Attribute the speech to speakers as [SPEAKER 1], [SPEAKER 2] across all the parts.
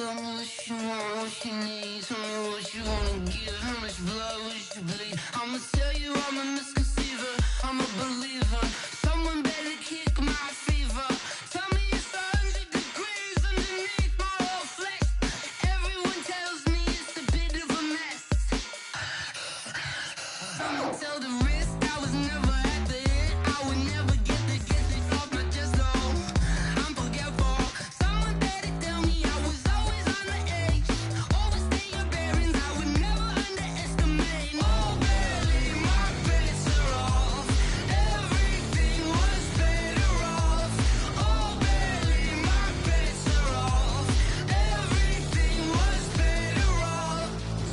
[SPEAKER 1] Tell me what you want, what you need. Tell me what you wanna give. How much blood would you bleed? I'ma tell you I'm a misconceiver. I'm a believer. Someone better kick my fever. Tell me it's 100 degrees underneath my whole flesh. Everyone tells me it's a bit of a mess. Someone tell the risk I was never at the hit. I would never get this off my chest though. I'm forgetful. Someone better tell me I was always on the edge. Overstay your bearings, I would never underestimate. Oh barely, my bets are off. Everything was better off. Oh barely, my bets are off. Everything was better off.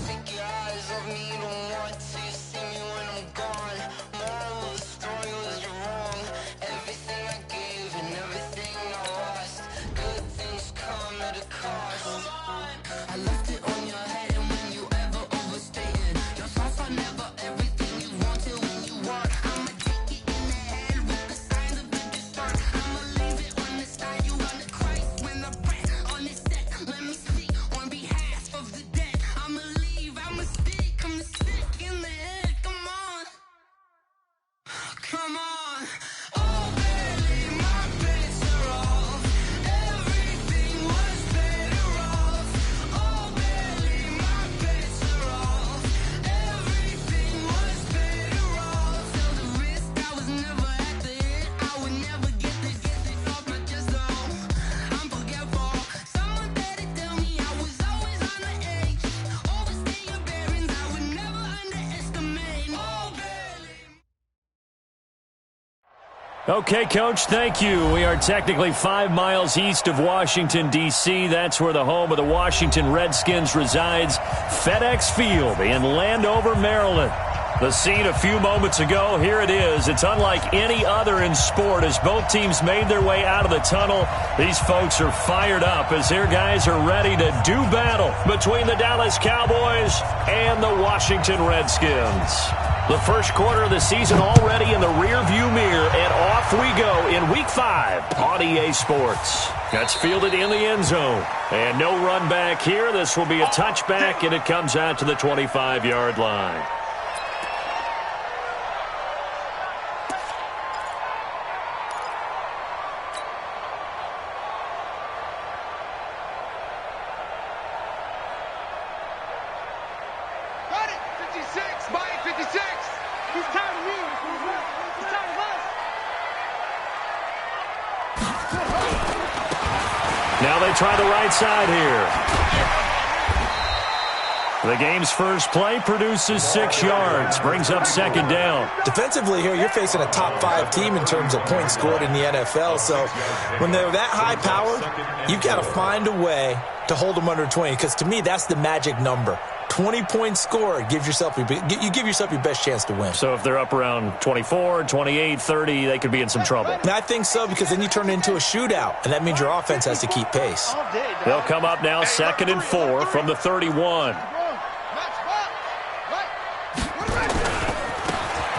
[SPEAKER 1] Take your eyes off me, don't want to see me when I'm gone. Moral of the story was you're wrong. Everything I gave and everything I lost. Good things come at a cost. I left it on your head, and when you ever overstated, your thoughts are never everything you wanted when you want. I'ma take it in the head with the signs of the dessert. I'ma leave it on the side. You on the Christ when I breath on this set. Let me speak on behalf of the dead. I'ma leave, I'ma stick. I'm the sick in the head. Come on, come on. Oh barely, my bets are off. Everything was better off. Oh barely, my bets are off. Everything was better off. Tell the risk I was never at the hit. I would never get this off my chest though. I'm forgetful. Someone better tell me I was always on the edge. Overstay your bearings, I would never underestimate. Oh barely.
[SPEAKER 2] Okay, Coach, thank you. We are technically 5 miles east of Washington, D.C. That's where the home of the Washington Redskins resides, FedEx Field in Landover, Maryland. The scene a few moments ago, here it is. It's unlike any other in sport as both teams made their way out of the tunnel. These folks are fired up as their guys are ready to do battle between the Dallas Cowboys and the Washington Redskins. The first quarter of the season already in the rearview mirror, and off we go in Week 5 on EA Sports. That's fielded in the end zone. And no run back here. This will be a touchback, and it comes out to the 25-yard line.
[SPEAKER 3] Got it! 56! Buy it, 56! He's tired of me. He's tired of us.
[SPEAKER 2] Now they try the right side here. The game's first play produces 6 yards, brings up second down.
[SPEAKER 4] Defensively here, you're facing a top 5 team in terms of points scored in the NFL. So when they're that high powered, you've got to find a way to hold them under 20, because to me, that's the magic number. 20 points scored, you give yourself your best chance to win.
[SPEAKER 2] So if they're up around 24, 28, 30, they could be in some trouble.
[SPEAKER 4] And I think so, because then you turn it into a shootout, and that means your offense has to keep pace.
[SPEAKER 2] They'll come up now 2nd and 4 from the 31.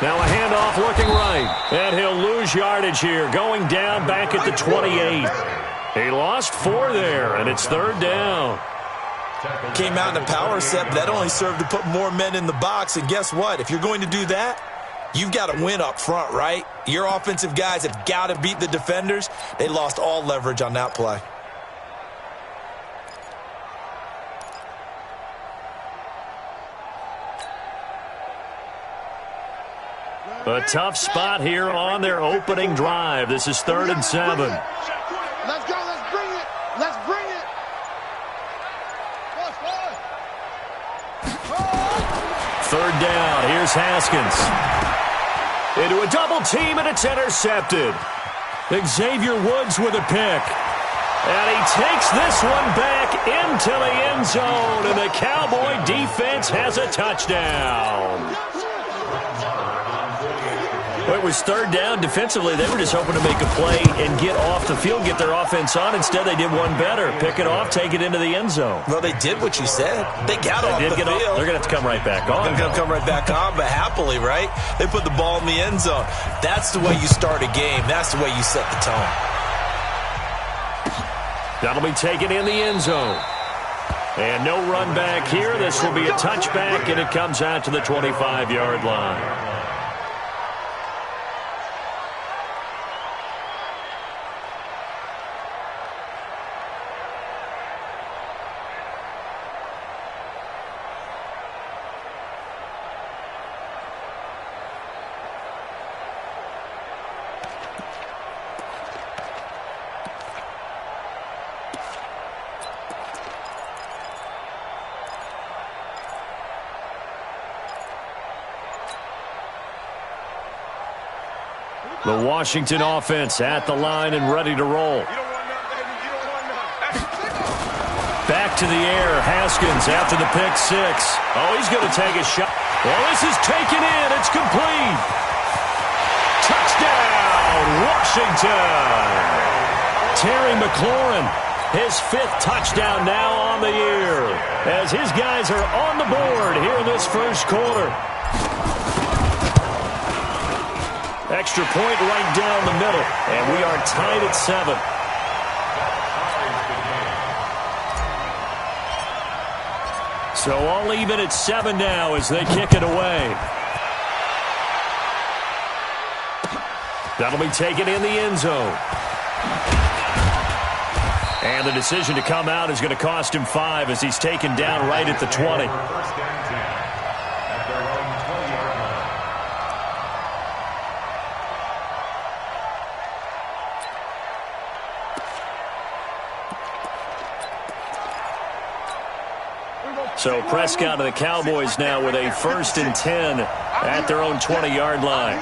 [SPEAKER 2] Now a handoff looking right, and he'll lose yardage here, going down back at the 28. He lost 4 there, and it's 3rd down.
[SPEAKER 4] Came out in a power set, but that only served to put more men in the box. And guess what? If you're going to do that, you've got to win up front, right? Your offensive guys have got to beat the defenders. They lost all leverage on that play.
[SPEAKER 2] A tough spot here on their opening drive. This is 3rd and 7.
[SPEAKER 3] Let's go. Let's bring it. Let's bring it.
[SPEAKER 2] 3rd down. Here's Haskins. Into a double team, and it's intercepted. Xavier Woods with a pick. And he takes this one back into the end zone, and the Cowboy defense has a touchdown. Well, it was 3rd down. Defensively, they were just hoping to make a play and get off the field, get their offense on. Instead, they did one better. Pick it off, take it into the end zone.
[SPEAKER 4] Well, they did what you said. They got off the field.
[SPEAKER 2] They're going to have to come right back on.
[SPEAKER 4] They're going to come right back on, but happily, right? They put the ball in the end zone. That's the way you start a game. That's the way you set the tone.
[SPEAKER 2] That'll be taken in the end zone. And no run back here. This will be a touchback, and it comes out to the 25-yard line. The Washington offense at the line and ready to roll. Back to the air. Haskins after the pick six. Oh, he's going to take a shot. Well, this is taken in. It's complete. Touchdown, Washington. Terry McLaurin, his 5th touchdown now on the year, as his guys are on the board here in this first quarter. Extra point right down the middle, and we are tied at 7. So all even at 7 now as they kick it away. That'll be taken in the end zone. And the decision to come out is going to cost him 5 as he's taken down right at the 20. So Prescott and the Cowboys now with a 1st and 10 at their own 20-yard line.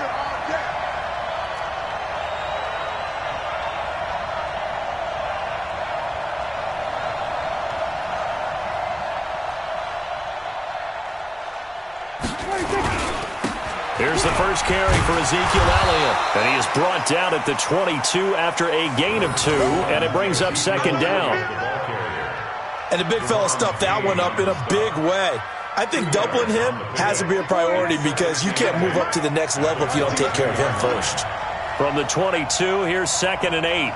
[SPEAKER 2] Here's the first carry for Ezekiel Elliott, and he is brought down at the 22 after a gain of 2, and it brings up 2nd down.
[SPEAKER 4] And the big fella stuffed that one up in a big way. I think doubling him has to be a priority because you can't move up to the next level if you don't take care of him first.
[SPEAKER 2] From the 22, here's 2nd and 8.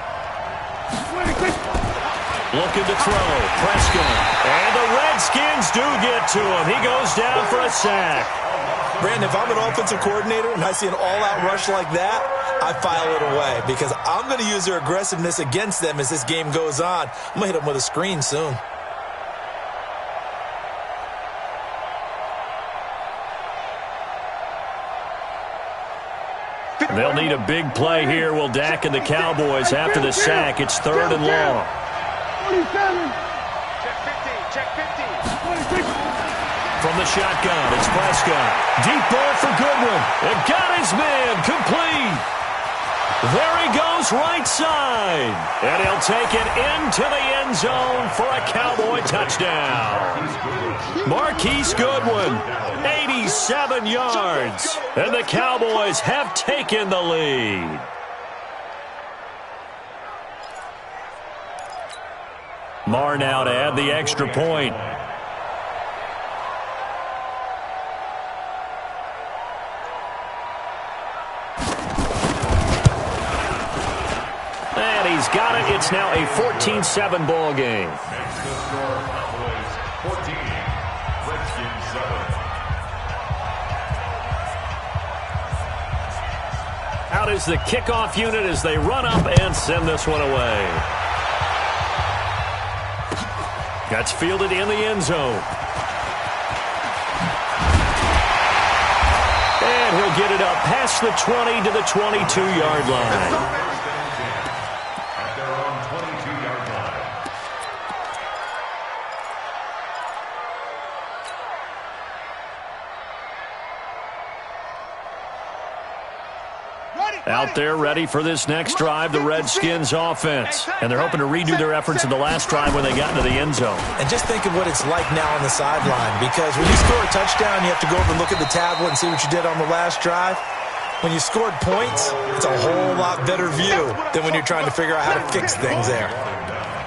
[SPEAKER 2] Looking to throw. Prescott. And the Redskins do get to him. He goes down for a sack.
[SPEAKER 4] Brandon, if I'm an offensive coordinator and I see an all-out rush like that, I file it away because I'm going to use their aggressiveness against them as this game goes on. I'm going to hit them with a screen soon.
[SPEAKER 2] They'll need a big play here. Will Dak and the Cowboys after the sack. It's 3rd and long.
[SPEAKER 3] 27. Check 15. Check 15.
[SPEAKER 2] From the shotgun, it's Prescott. Deep ball for Goodwin. It got his man complete. There he goes right side. And he'll take it into the end zone for a Cowboy touchdown. Marquise Goodwin, 87 yards. And the Cowboys have taken the lead. Marr now to add the extra point. And he's got it. It's now a 14-7 ball game.
[SPEAKER 5] Cowboys 14, Redskins 7.
[SPEAKER 2] Out is the kickoff unit as they run up and send this one away. That's fielded in the end zone. And he'll get it up past the 20 to the 22-yard line.
[SPEAKER 5] At their own 22-yard line.
[SPEAKER 2] Out there ready for this next drive, the Redskins offense. And they're hoping to redo their efforts in the last drive when they got into the end zone.
[SPEAKER 4] And just think of what it's like now on the sideline, because when you score a touchdown, you have to go over and look at the tablet and see what you did on the last drive. When you scored points, it's a whole lot better view than when you're trying to figure out how to fix things there.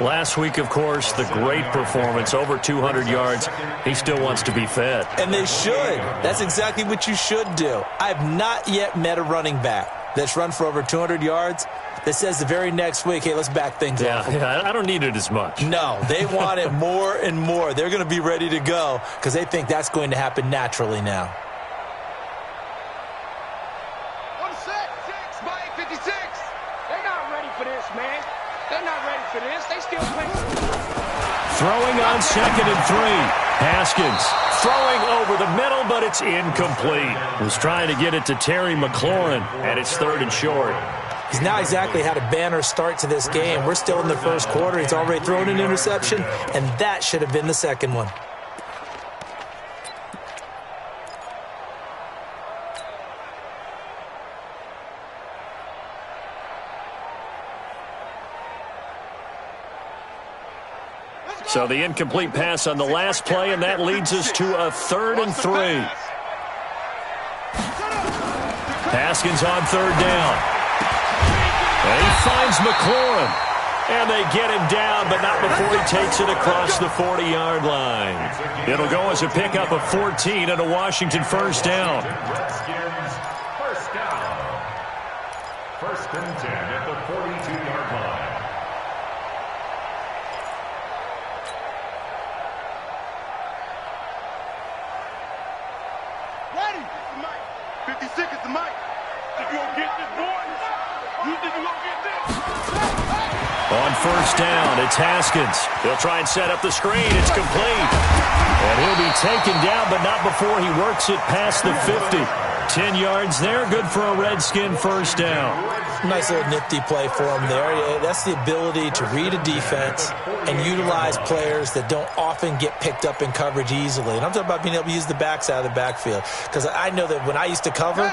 [SPEAKER 2] Last week, of course, the great performance, over 200 yards. He still wants to be fed.
[SPEAKER 4] And they should. That's exactly what you should do. I have not yet met a running back that's run for over 200 yards that says the very next week, hey, let's back things off.
[SPEAKER 2] Yeah, I don't need it as much.
[SPEAKER 4] No, they want it more and more. They're going to be ready to go because they think that's going to happen naturally now.
[SPEAKER 3] On the set, 6 by 56. They're not ready for this, man. They're not ready for this. They still playing.
[SPEAKER 2] Throwing on 2nd and 3. Haskins throwing over the middle, but it's incomplete. Was trying to get it to Terry McLaurin, and it's 3rd and short.
[SPEAKER 4] He's now exactly had a banner start to this game. We're still in the first quarter. He's already thrown an interception, and that should have been the second one.
[SPEAKER 2] So the incomplete pass on the last play, and that leads us to a 3rd and 3. Haskins on 3rd down. And he finds McLaurin. And they get him down, but not before he takes it across the 40-yard line. It'll go as a pickup of 14 and a Washington first down.
[SPEAKER 5] Redskins first down. 1st and 10 at the 42-yard line.
[SPEAKER 3] Ready? It's the mic. 56 is the mic. If you don't get this, boys, you think you're going to get this?
[SPEAKER 2] On first down, it's Haskins. He'll try and set up the screen. It's complete. And he'll be taken down, but not before he works it past the 50. 10 yards there, good for a Redskin first down.
[SPEAKER 4] Nice little nifty play for him there. That's the ability to read a defense and utilize players that don't often get picked up in coverage easily. And I'm talking about being able to use the backs out of the backfield. Because I know that when I used to cover,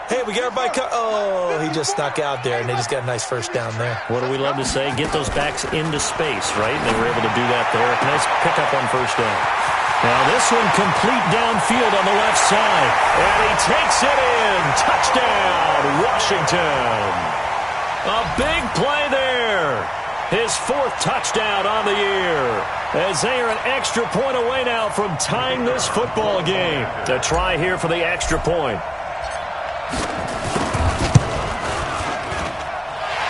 [SPEAKER 4] hey, we got everybody oh, he just snuck out there, and they just got a nice first down there.
[SPEAKER 2] What do we love to say? Get those backs into space, right? And they were able to do that there. Nice pickup on first down. Now this one complete downfield on the left side. And he takes it in. Touchdown, Washington. A big play there. His 4th touchdown on the year. As they are an extra point away now from tying this football game. To try here for the extra point.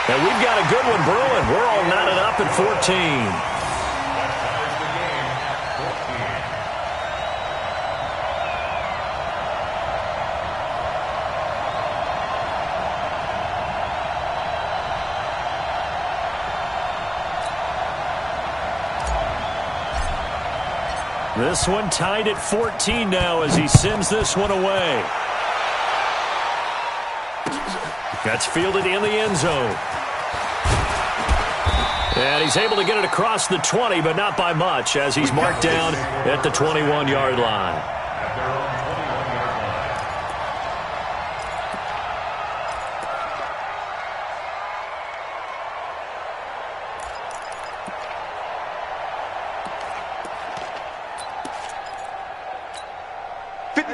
[SPEAKER 2] And we've got a good one brewing. We're all knotted up at 14. This one tied at 14 now as he sends this one away. That's fielded in the end zone. And he's able to get it across the 20, but not by much, as he's marked down at the 21-yard line.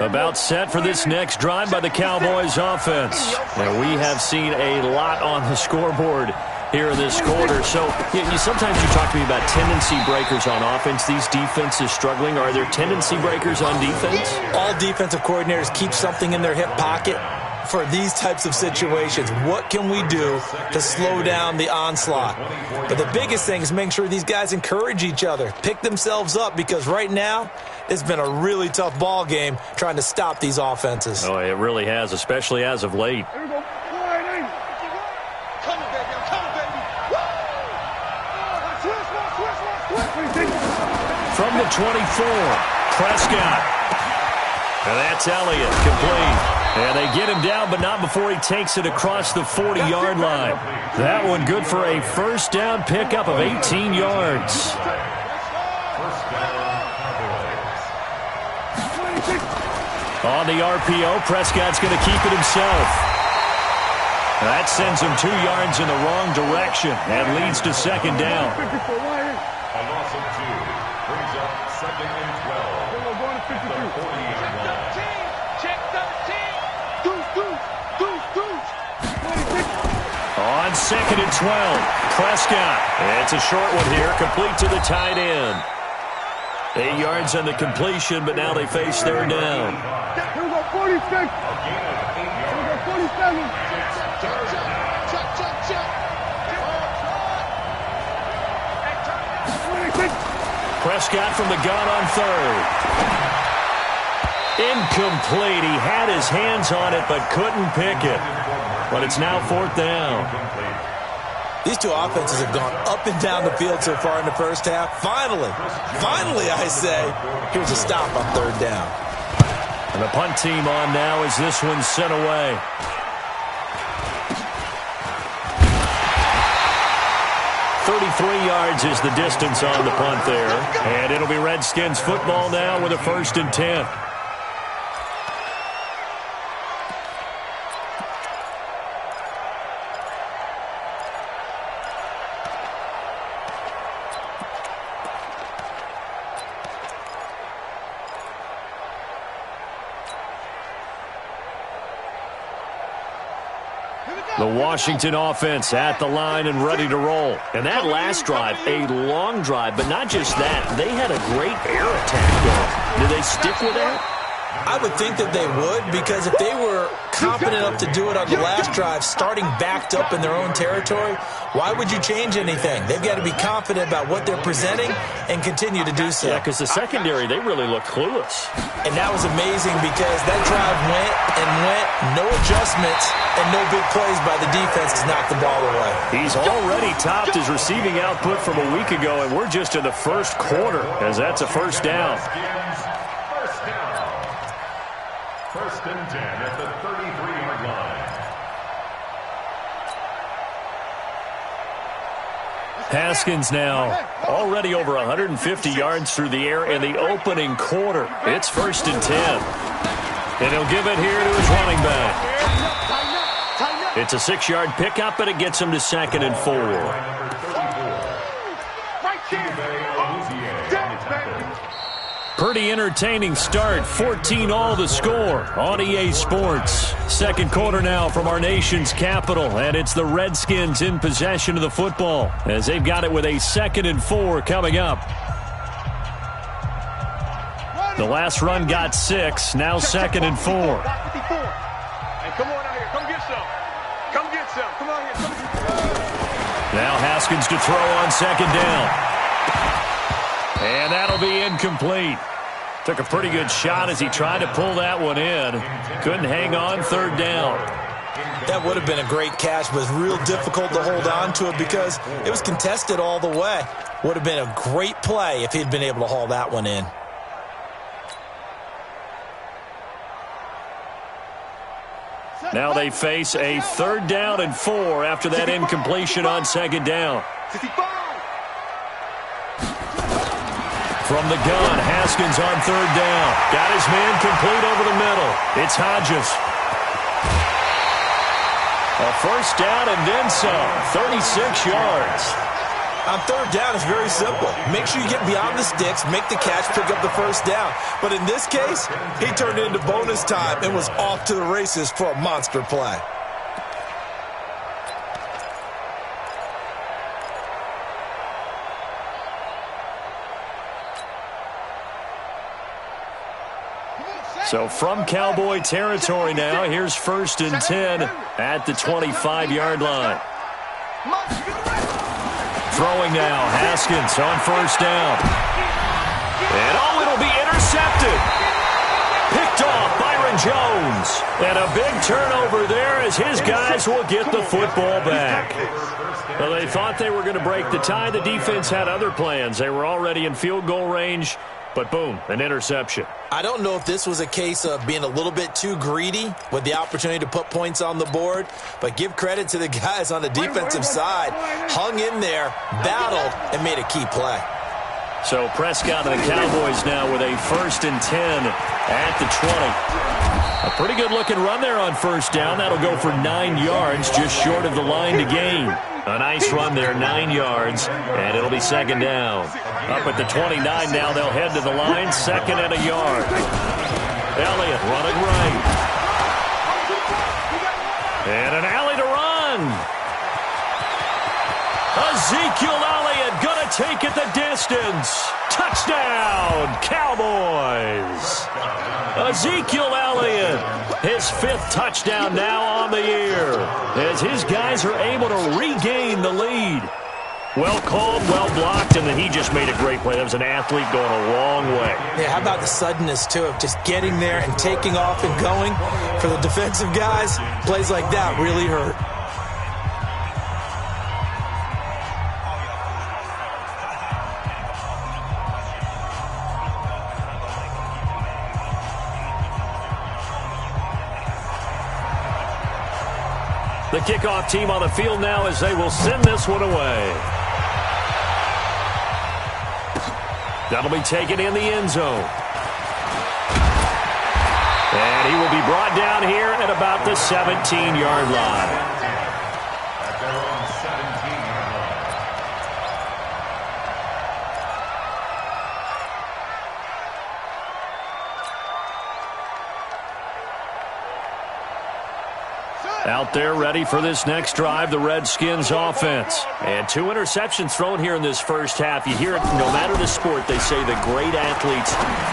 [SPEAKER 2] About set for this next drive by the Cowboys offense. And we have seen a lot on the scoreboard here in this quarter. So sometimes you talk to me about tendency breakers on offense. These defenses struggling. Are there tendency breakers on defense?
[SPEAKER 4] All defensive coordinators keep something in their hip pocket for these types of situations. What can we do to slow down the onslaught? But the biggest thing is making sure these guys encourage each other, pick themselves up, because right now it's been a really tough ball game trying to stop these offenses.
[SPEAKER 2] Oh, it really has, especially as of late.
[SPEAKER 3] Here we go. Come on, baby. I'm coming, baby. Woo! Switch.
[SPEAKER 2] From the 24, Prescott. And that's Elliott, complete. And they get him down, but not before he takes it across the 40-yard line. That one good for a first down pickup of 18 yards. On the RPO, Prescott's going to keep it himself. That sends him 2 yards in the wrong direction and leads to second down.
[SPEAKER 5] A loss of 2 brings up 2nd and 12. At the 40-yard line.
[SPEAKER 3] Check 13. Deuce.
[SPEAKER 2] On 2nd and 12, Prescott. It's a short one here, complete to the tight end. 8 yards on the completion, but now they face third down.
[SPEAKER 3] Here we go, 46.
[SPEAKER 5] A gain of 8 yards.
[SPEAKER 2] Prescott from the gun on third. Incomplete. He had his hands on it but couldn't pick it. But it's now fourth down.
[SPEAKER 4] These two offenses have gone up and down the field so far in the first half. Finally, I say, here's a stop on third down.
[SPEAKER 2] And the punt team on now as this one's sent away. Yards is the distance on the punt there. And it'll be Redskins football now with a 1st and 10. The Washington offense at the line and ready to roll. And that last drive, a long drive, but not just that. They had a great air attack going. Did they stick with that?
[SPEAKER 4] I would think that they would, because if they were confident enough to do it on the last drive, starting backed up in their own territory, why would you change anything? They've got to be confident about what they're presenting and continue to do so.
[SPEAKER 2] Yeah, because the secondary, they really look clueless.
[SPEAKER 4] And that was amazing because that drive went and went, no adjustments, and no big plays by the defense to knock the ball away.
[SPEAKER 2] He's already topped his receiving output from a week ago, and we're just in the first quarter as that's a first down.
[SPEAKER 5] First and 10 at the 33-yard line.
[SPEAKER 2] Haskins now already over 150 yards through the air in the opening quarter. It's 1st and 10. And he'll give it here to his running back. It's a 6-yard pickup, but it gets him to 2nd and 4. Pretty entertaining start. 14-all the score on EA Sports. Second quarter now from our nation's capital, and it's the Redskins in possession of the football as they've got it with a 2nd and 4 coming up. The last run got 6, now 2nd and 4.
[SPEAKER 3] Hey, come on out here. Come get some. Come get some. Come on here.
[SPEAKER 2] Now Haskins to throw on 2nd down. And that'll be incomplete. Took a pretty good shot as he tried to pull that one in. Couldn't hang on 3rd down.
[SPEAKER 4] That would have been a great catch, but it was real difficult to hold on to it because it was contested all the way. Would have been a great play if he'd been able to haul that one in.
[SPEAKER 2] Now they face a 3rd down and 4 after that incompletion on 2nd down. From the gun, Haskins on 3rd down. Got his man complete over the middle. It's Hodges. A 1st down and then some. 36 yards.
[SPEAKER 4] On 3rd down, it's very simple. Make sure you get beyond the sticks, make the catch, pick up the 1st down. But in this case, he turned it into bonus time and was off to the races for a monster play.
[SPEAKER 2] So from Cowboy territory now, here's 1st and 10 at the 25-yard line. Throwing now, Haskins on 1st down. And it'll be intercepted. Picked off Byron Jones. And a big turnover there as his guys will get the football back. Well, they thought they were going to break the tie. The defense had other plans. They were already in field goal range. But boom, an interception.
[SPEAKER 4] I don't know if this was a case of being a little bit too greedy with the opportunity to put points on the board, but give credit to the guys on the defensive side. Hung in there, battled, and made a key play.
[SPEAKER 2] So Prescott and the Cowboys now with a 1st and 10 at the 20. A pretty good-looking run there on 1st down. That'll go for 9 yards, just short of the line to gain. A nice run there, 9 yards, and it'll be 2nd down. Up at the 29 now, they'll head to the line, 2nd and a yard. Elliott running right. And an alley to run. Ezekiel Elliott going to take it the distance. Touchdown, Cowboys! Ezekiel Elliott, his 5th touchdown now on the year, as his guys are able to regain the lead. Well called, well blocked, and then he just made a great play. That was an athlete going a long way.
[SPEAKER 4] Yeah, how about the suddenness, too, of just getting there and taking off and going? For the defensive guys, plays like that really hurt.
[SPEAKER 2] The kickoff team on the field now as they will send this one away. That'll be taken in the end zone. And he will be brought down here at about the 17-yard line.
[SPEAKER 5] At their own 17-yard line.
[SPEAKER 2] Out there ready for this next drive, the Redskins offense. And 2 interceptions thrown here in this first half. You hear it, no matter the sport, they say the great athletes,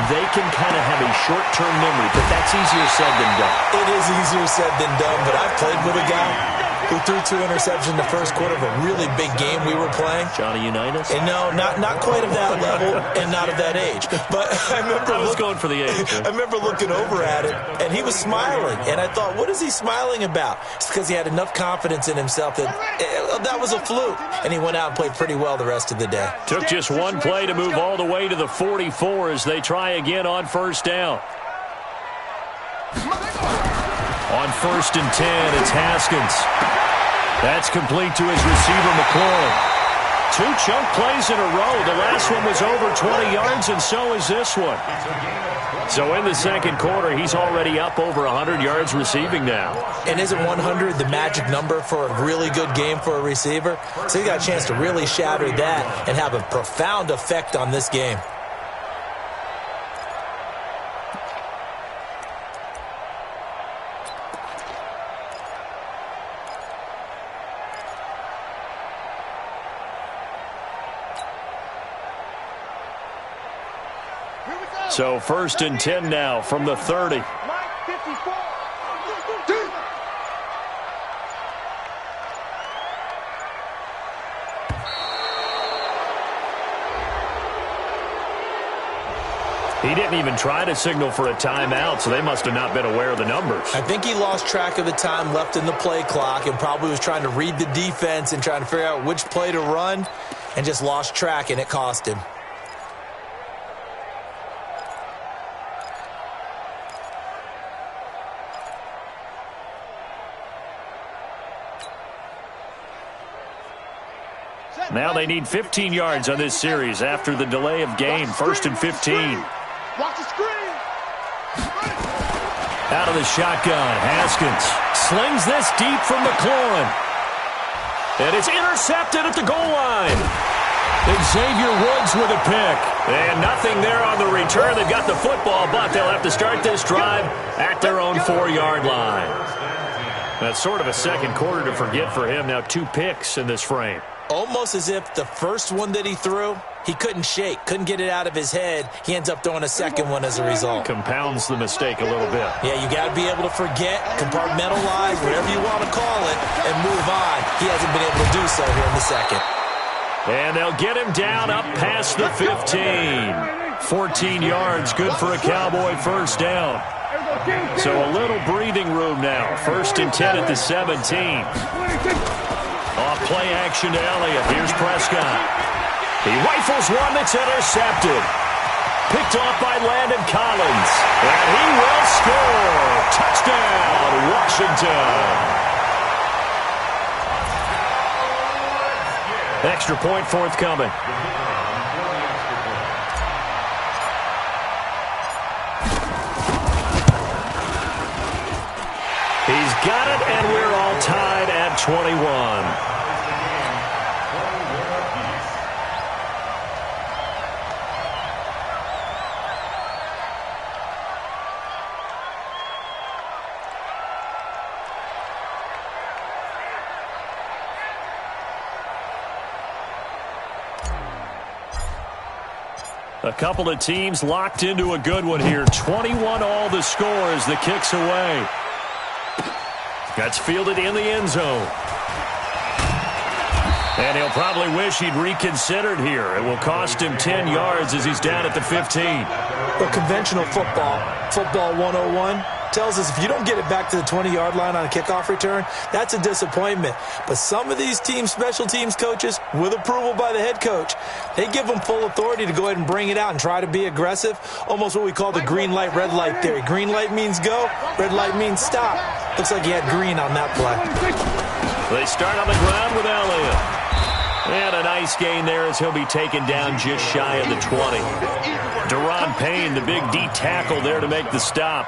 [SPEAKER 2] they can kind of have a short-term memory, but that's easier said than done.
[SPEAKER 4] It is easier said than done, but I've played with a guy who threw 2 interceptions in the first quarter of a really big game we were playing.
[SPEAKER 2] Johnny Unitas?
[SPEAKER 4] And no, not quite of that level and not of that age. But I
[SPEAKER 2] was going for the age.
[SPEAKER 4] I remember looking over at him, and he was smiling. And I thought, what is he smiling about? It's because he had enough confidence in himself that that was a fluke. And he went out and played pretty well the rest of the day.
[SPEAKER 2] Took just one play to move all the way to the 44 as they try again on first down. On 1st and 10, it's Haskins. That's complete to his receiver, McLaurin. 2 chunk plays in a row. The last one was over 20 yards, and so is this one. So in the second quarter, he's already up over 100 yards receiving now.
[SPEAKER 4] And isn't 100 the magic number for a really good game for a receiver? So he got a chance to really shatter that and have a profound effect on this game.
[SPEAKER 2] So 1st and 10 now from the 30. He didn't even try to signal for a timeout, so they must have not been aware of the numbers.
[SPEAKER 4] I think he lost track of the time left in the play clock and probably was trying to read the defense and trying to figure out which play to run and just lost track, and it cost him.
[SPEAKER 2] Now they need 15 yards on this series after the delay of game. 1st and 15.
[SPEAKER 3] Watch the screen.
[SPEAKER 2] Out of the shotgun, Haskins slings this deep from McLaurin. And it's intercepted at the goal line. Xavier Woods with a pick. And nothing there on the return. They've got the football, but they'll have to start this drive at their own 4-yard line. That's sort of a second quarter to forget for him. Now 2 picks in this frame.
[SPEAKER 4] Almost as if the first one that he threw, he couldn't shake, couldn't get it out of his head. He ends up throwing a second one as a result.
[SPEAKER 2] Compounds the mistake a little bit.
[SPEAKER 4] Yeah, you got to be able to forget, compartmentalize, whatever you want to call it, and move on. He hasn't been able to do so here in the second.
[SPEAKER 2] And they'll get him down up past the 15. 14 yards, good for a Cowboy first down. So a little breathing room now. 1st and 10 at the 17. Off play action to Elliott. Here's Prescott. He rifles one that's intercepted. Picked off by Landon Collins. And he will score. Touchdown, Washington. Extra point forthcoming. He's got it, and we're all tied at 21. A couple of teams locked into a good one here. 21 all the score as the kick's away. That's fielded in the end zone. And he'll probably wish he'd reconsidered here. It will cost him 10 yards as he's down at the 15.
[SPEAKER 4] Well, conventional football 101, tells us if you don't get it back to the 20-yard line on a kickoff return, that's a disappointment. But some of these teams, special teams coaches, with approval by the head coach, they give them full authority to go ahead and bring it out and try to be aggressive, almost what we call the green light, red light theory. Green light means go, red light means stop. Looks like he had green on that play.
[SPEAKER 2] They start on the ground with Elliott. And a nice gain there as he'll be taken down just shy of the 20. Deron Payne, the big D tackle there to make the stop.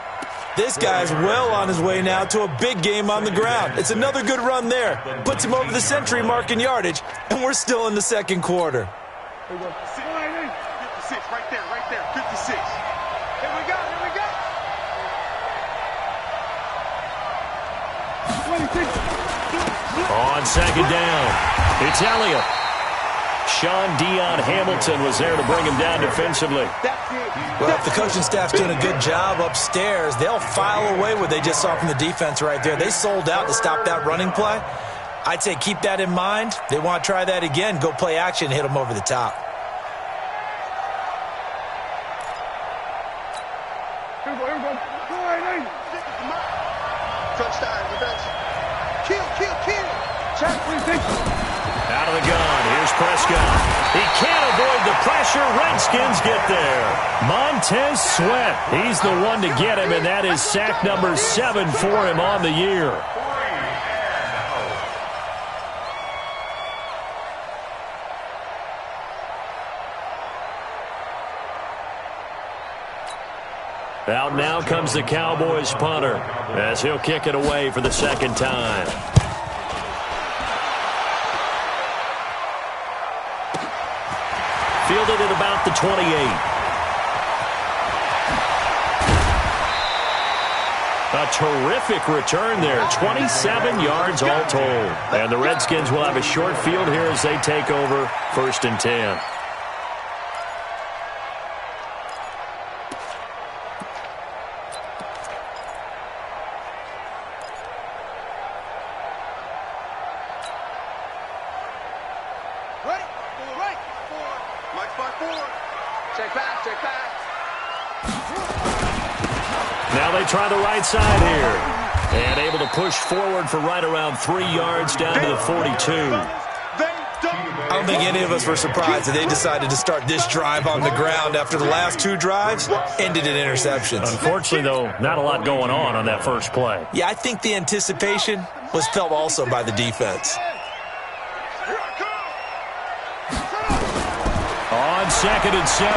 [SPEAKER 4] This guy's well on his way now to a big game on the ground. It's another good run there. Puts him over the century mark in yardage, and we're still in the second quarter.
[SPEAKER 3] 56, right there, 56. Here we go. 26.
[SPEAKER 2] On second down, it's Elliott. Sean Dion Hamilton was there to bring him down defensively.
[SPEAKER 4] Well, if the coaching staff's doing a good job upstairs, they'll file away what they just saw from the defense right there. They sold out to stop that running play. I'd say keep that in mind. They want to try that again. Go play action, hit them over the top.
[SPEAKER 3] Here we go. Touchdown, defense. Kill. Check, 26.
[SPEAKER 2] Out of the gun, here's Prescott. He can't avoid the pressure. Redskins get there. Montez Sweat, he's the one to get him, and that is sack number 7 for him on the year. Out now comes the Cowboys punter as he'll kick it away for the second time. Fielded at about the 28. A terrific return there. 27 yards all told. And the Redskins will have a short field here as they take over 1st and 10. Now they try the right side here. And able to push forward for right around 3 yards down to the 42.
[SPEAKER 4] I don't think any of us were surprised that they decided to start this drive on the ground after the last 2 drives ended in interceptions.
[SPEAKER 2] Unfortunately, though, not a lot going on that first play.
[SPEAKER 4] Yeah, I think the anticipation was felt also by the defense.
[SPEAKER 2] On 2nd and 7,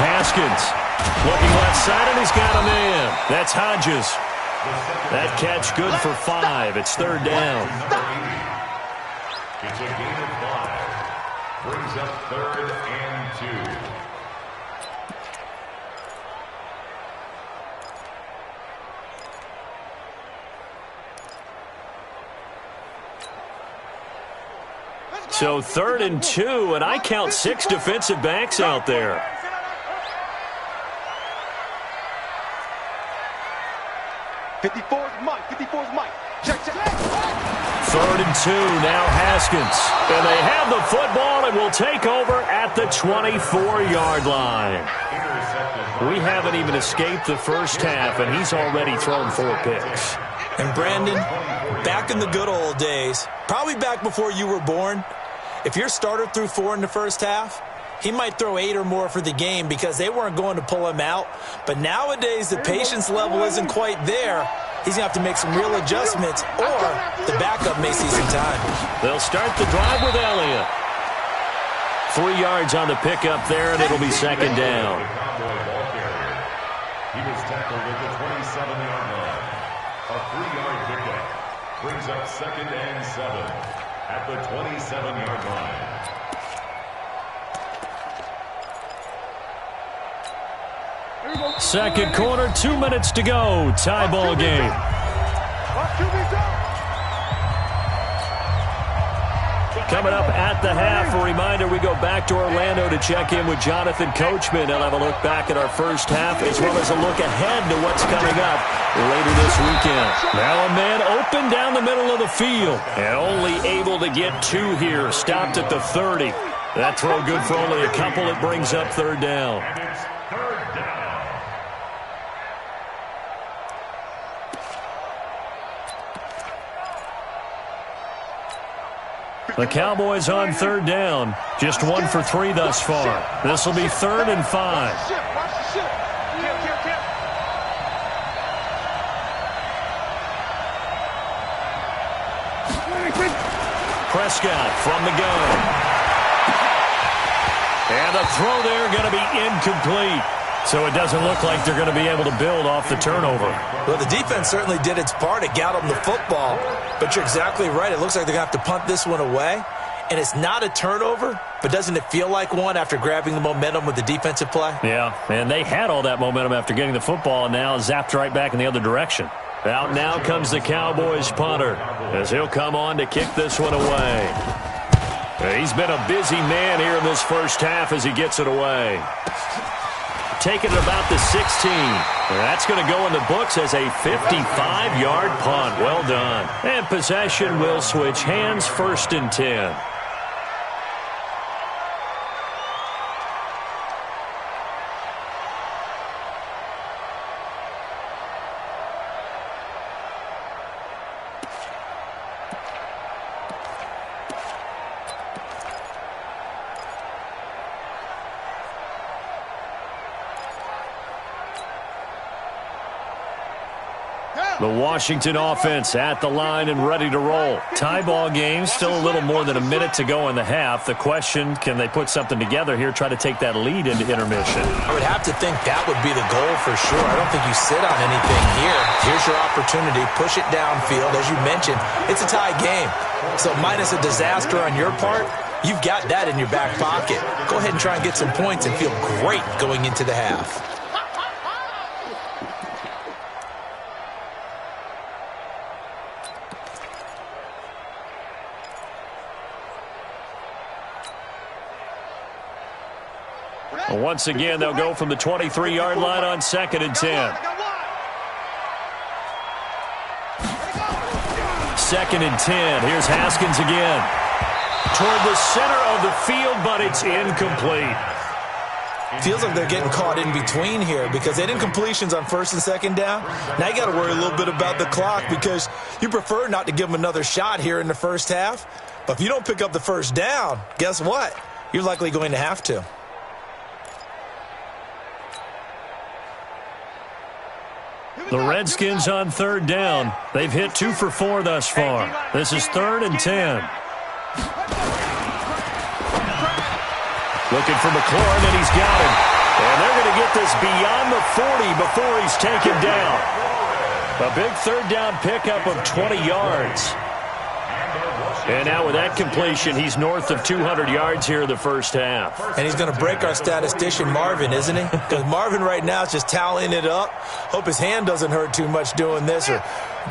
[SPEAKER 2] Haskins looking left side, and he's got him in. That's Hodges. That catch good for 5. It's 3rd down.
[SPEAKER 5] It's a gain of 5. Brings up 3rd and 2.
[SPEAKER 2] So 3rd and 2, and I count 6 defensive backs out there.
[SPEAKER 3] 54's Mike. Check.
[SPEAKER 2] 3rd and 2, now Haskins. And they have the football and will take over at the 24-yard line. We haven't even escaped the first half, and he's already thrown 4 picks.
[SPEAKER 4] And Brandon, back in the good old days, probably back before you were born, if your starter threw 4 in the first half, he might throw 8 or more for the game because they weren't going to pull him out. But nowadays, the patience level isn't quite there. He's going to have to make some real adjustments, or the backup may see some time.
[SPEAKER 2] They'll start the drive with Elliott. 3 yards on the pickup there, and it'll be 2nd down.
[SPEAKER 5] He was tackled at the 27-yard line. A 3-yard pickup brings up 2nd and 7 at the 27-yard line.
[SPEAKER 2] Second quarter, 2 minutes to go. Tie ball game. Coming up at the half, a reminder we go back to Orlando to check in with Jonathan Coachman. He'll have a look back at our first half as well as a look ahead to what's coming up later this weekend. Now a man open down the middle of the field and only able to get 2 here. Stopped at the 30. That throw good for only a couple. It brings up 3rd down.
[SPEAKER 5] And it's 3rd down.
[SPEAKER 2] The Cowboys on 3rd down. Just 1 for 3 thus far. This will be 3rd and 5. Prescott from the gun. And the throw there going to be incomplete. So it doesn't look like they're going to be able to build off the turnover.
[SPEAKER 4] Well, the defense certainly did its part. It got them the football. But you're exactly right. It looks like they're going to have to punt this one away. And it's not a turnover, but doesn't it feel like one after grabbing the momentum with the defensive play?
[SPEAKER 2] Yeah, and they had all that momentum after getting the football and now zapped right back in the other direction. Out now comes the Cowboys punter as he'll come on to kick this one away. He's been a busy man here in this first half as he gets it away. Taking it about the 16. That's going to go in the books as a 55-yard punt. Well done. And possession will switch hands, 1st and 10. The Washington offense at the line and ready to roll. Tie ball game, still a little more than a minute to go in the half. The question, can they put something together here, try to take that lead into intermission?
[SPEAKER 4] I would have to think that would be the goal for sure. I don't think you sit on anything here. Here's your opportunity. Push it downfield. As you mentioned, it's a tie game. So minus a disaster on your part, you've got that in your back pocket. Go ahead and try and get some points and feel great going into the half.
[SPEAKER 2] Once again, they'll go from the 23-yard line on 2nd and 10. 2nd and 10. Here's Haskins again. Toward the center of the field, but it's incomplete.
[SPEAKER 4] Feels like they're getting caught in between here because they didn't completions on 1st and 2nd down. Now you got to worry a little bit about the clock because you prefer not to give them another shot here in the first half. But if you don't pick up the 1st down, guess what? You're likely going to have to.
[SPEAKER 2] The Redskins on 3rd down. They've hit 2 for 4 thus far. This is 3rd and 10. Looking for McLaurin, and he's got him. And they're going to get this beyond the 40 before he's taken down. A big 3rd down pickup of 20 yards. And now with that completion, he's north of 200 yards here in the first half.
[SPEAKER 4] And he's going to break our statistician, Marvin, isn't he? Because Marvin right now is just tallying it up. Hope his hand doesn't hurt too much doing this or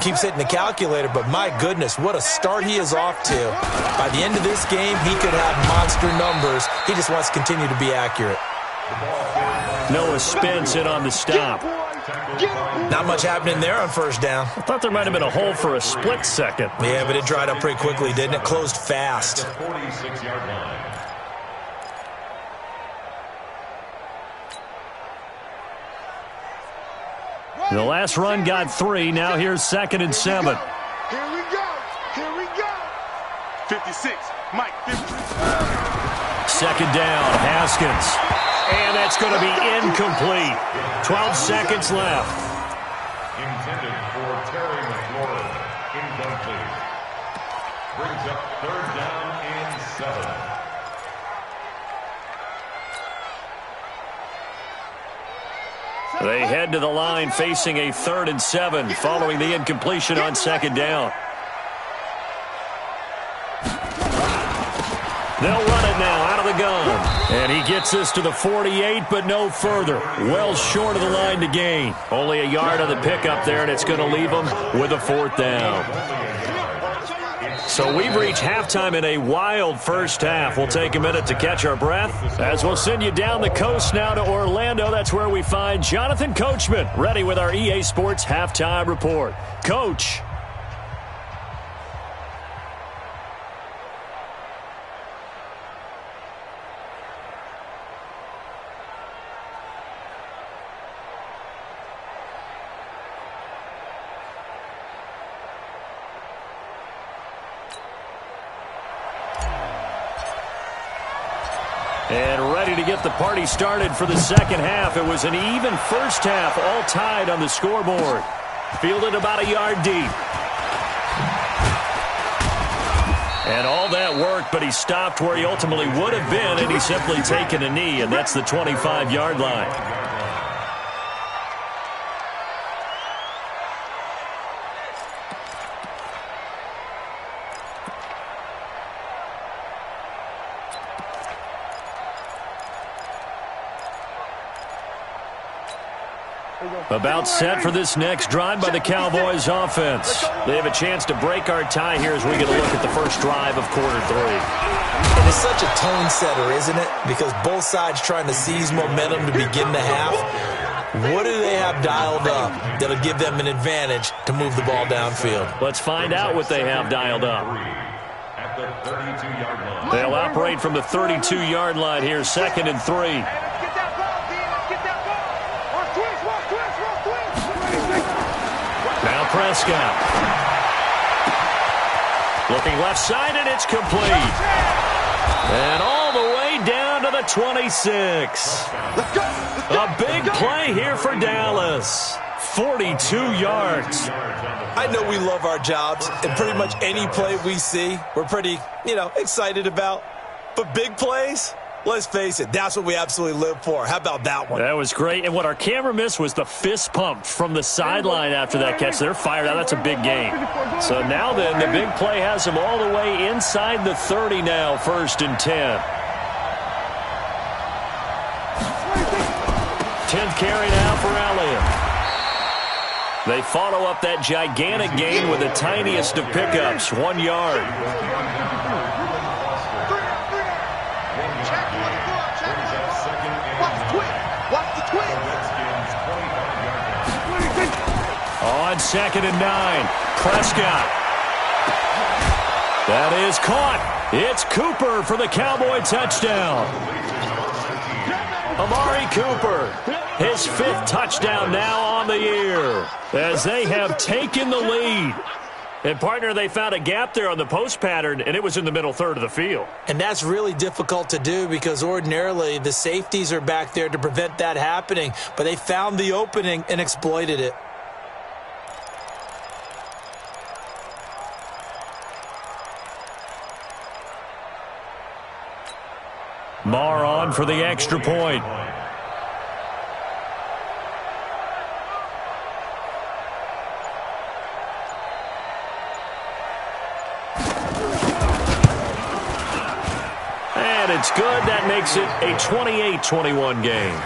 [SPEAKER 4] keeps hitting the calculator. But my goodness, what a start he is off to. By the end of this game, he could have monster numbers. He just wants to continue to be accurate.
[SPEAKER 2] Noah Spence in on the stop.
[SPEAKER 4] Not much happening there on 1st down.
[SPEAKER 2] I thought there might have been a hole for a split second.
[SPEAKER 4] Yeah, but it dried up pretty quickly, didn't it? Closed fast.
[SPEAKER 5] 46-yard line.
[SPEAKER 2] The last run got 3. Now here's 2nd and 7.
[SPEAKER 3] Here we go. Here we go. 56. Mike, 56.
[SPEAKER 2] 2nd down, Haskins. And that's going to be incomplete. 12 seconds left.
[SPEAKER 5] Intended for Terry McLaurin. Incomplete. Brings up 3rd down and 7.
[SPEAKER 2] They head to the line facing a 3rd and 7 following the incompletion on 2nd down. They'll run it now out of the gun. And he gets this to the 48, but no further. Well short of the line to gain. Only a yard on the pickup there, and it's going to leave them with a 4th down. So we've reached halftime in a wild first half. We'll take a minute to catch our breath as we'll send you down the coast now to Orlando. That's where we find Jonathan Coachman ready with our EA Sports Halftime Report. Coach. And ready to get the party started for the second half. It was an even first half, all tied on the scoreboard. Fielded about a yard deep. And all that worked, but he stopped where he ultimately would have been, and he's simply taken a knee, and that's the 25-yard line. About set for this next drive by the Cowboys offense. They have a chance to break our tie here as we get a look at the first drive of quarter three.
[SPEAKER 4] And it's such a tone setter, isn't it? Because both sides trying to seize momentum to begin the half. What do they have dialed up that'll give them an advantage to move the ball downfield?
[SPEAKER 2] Let's find out what they have dialed up.
[SPEAKER 5] At the 32-yard line.
[SPEAKER 2] They'll operate from the 32-yard line here, 2nd and 3. Now Prescott. Looking left side, and it's complete. And all the way down to the 26. A big play here for Dallas. 42 yards.
[SPEAKER 4] I know we love our jobs, and pretty much any play we see, we're pretty, excited about. But big plays, let's face it, that's what we absolutely live for. How about that one?
[SPEAKER 2] That was great. And what our camera missed was the fist pump from the sideline after that catch. They're fired out. That's a big game. So now then, the big play has them all the way inside the 30 now, 1st and 10. 10th carry now for Elliott. They follow up that gigantic gain with the tiniest of pickups, 1 yard. On 2nd and 9, Prescott. That is caught. It's Cooper for the Cowboy touchdown. Amari Cooper, his 5th touchdown now on the year, as they have taken the lead. And, partner, they found a gap there on the post pattern, and it was in the middle third of the field.
[SPEAKER 4] And that's really difficult to do because ordinarily the safeties are back there to prevent that happening. But they found the opening and exploited it.
[SPEAKER 2] Marr on for the extra point. And it's good. That makes it a 28-21 game.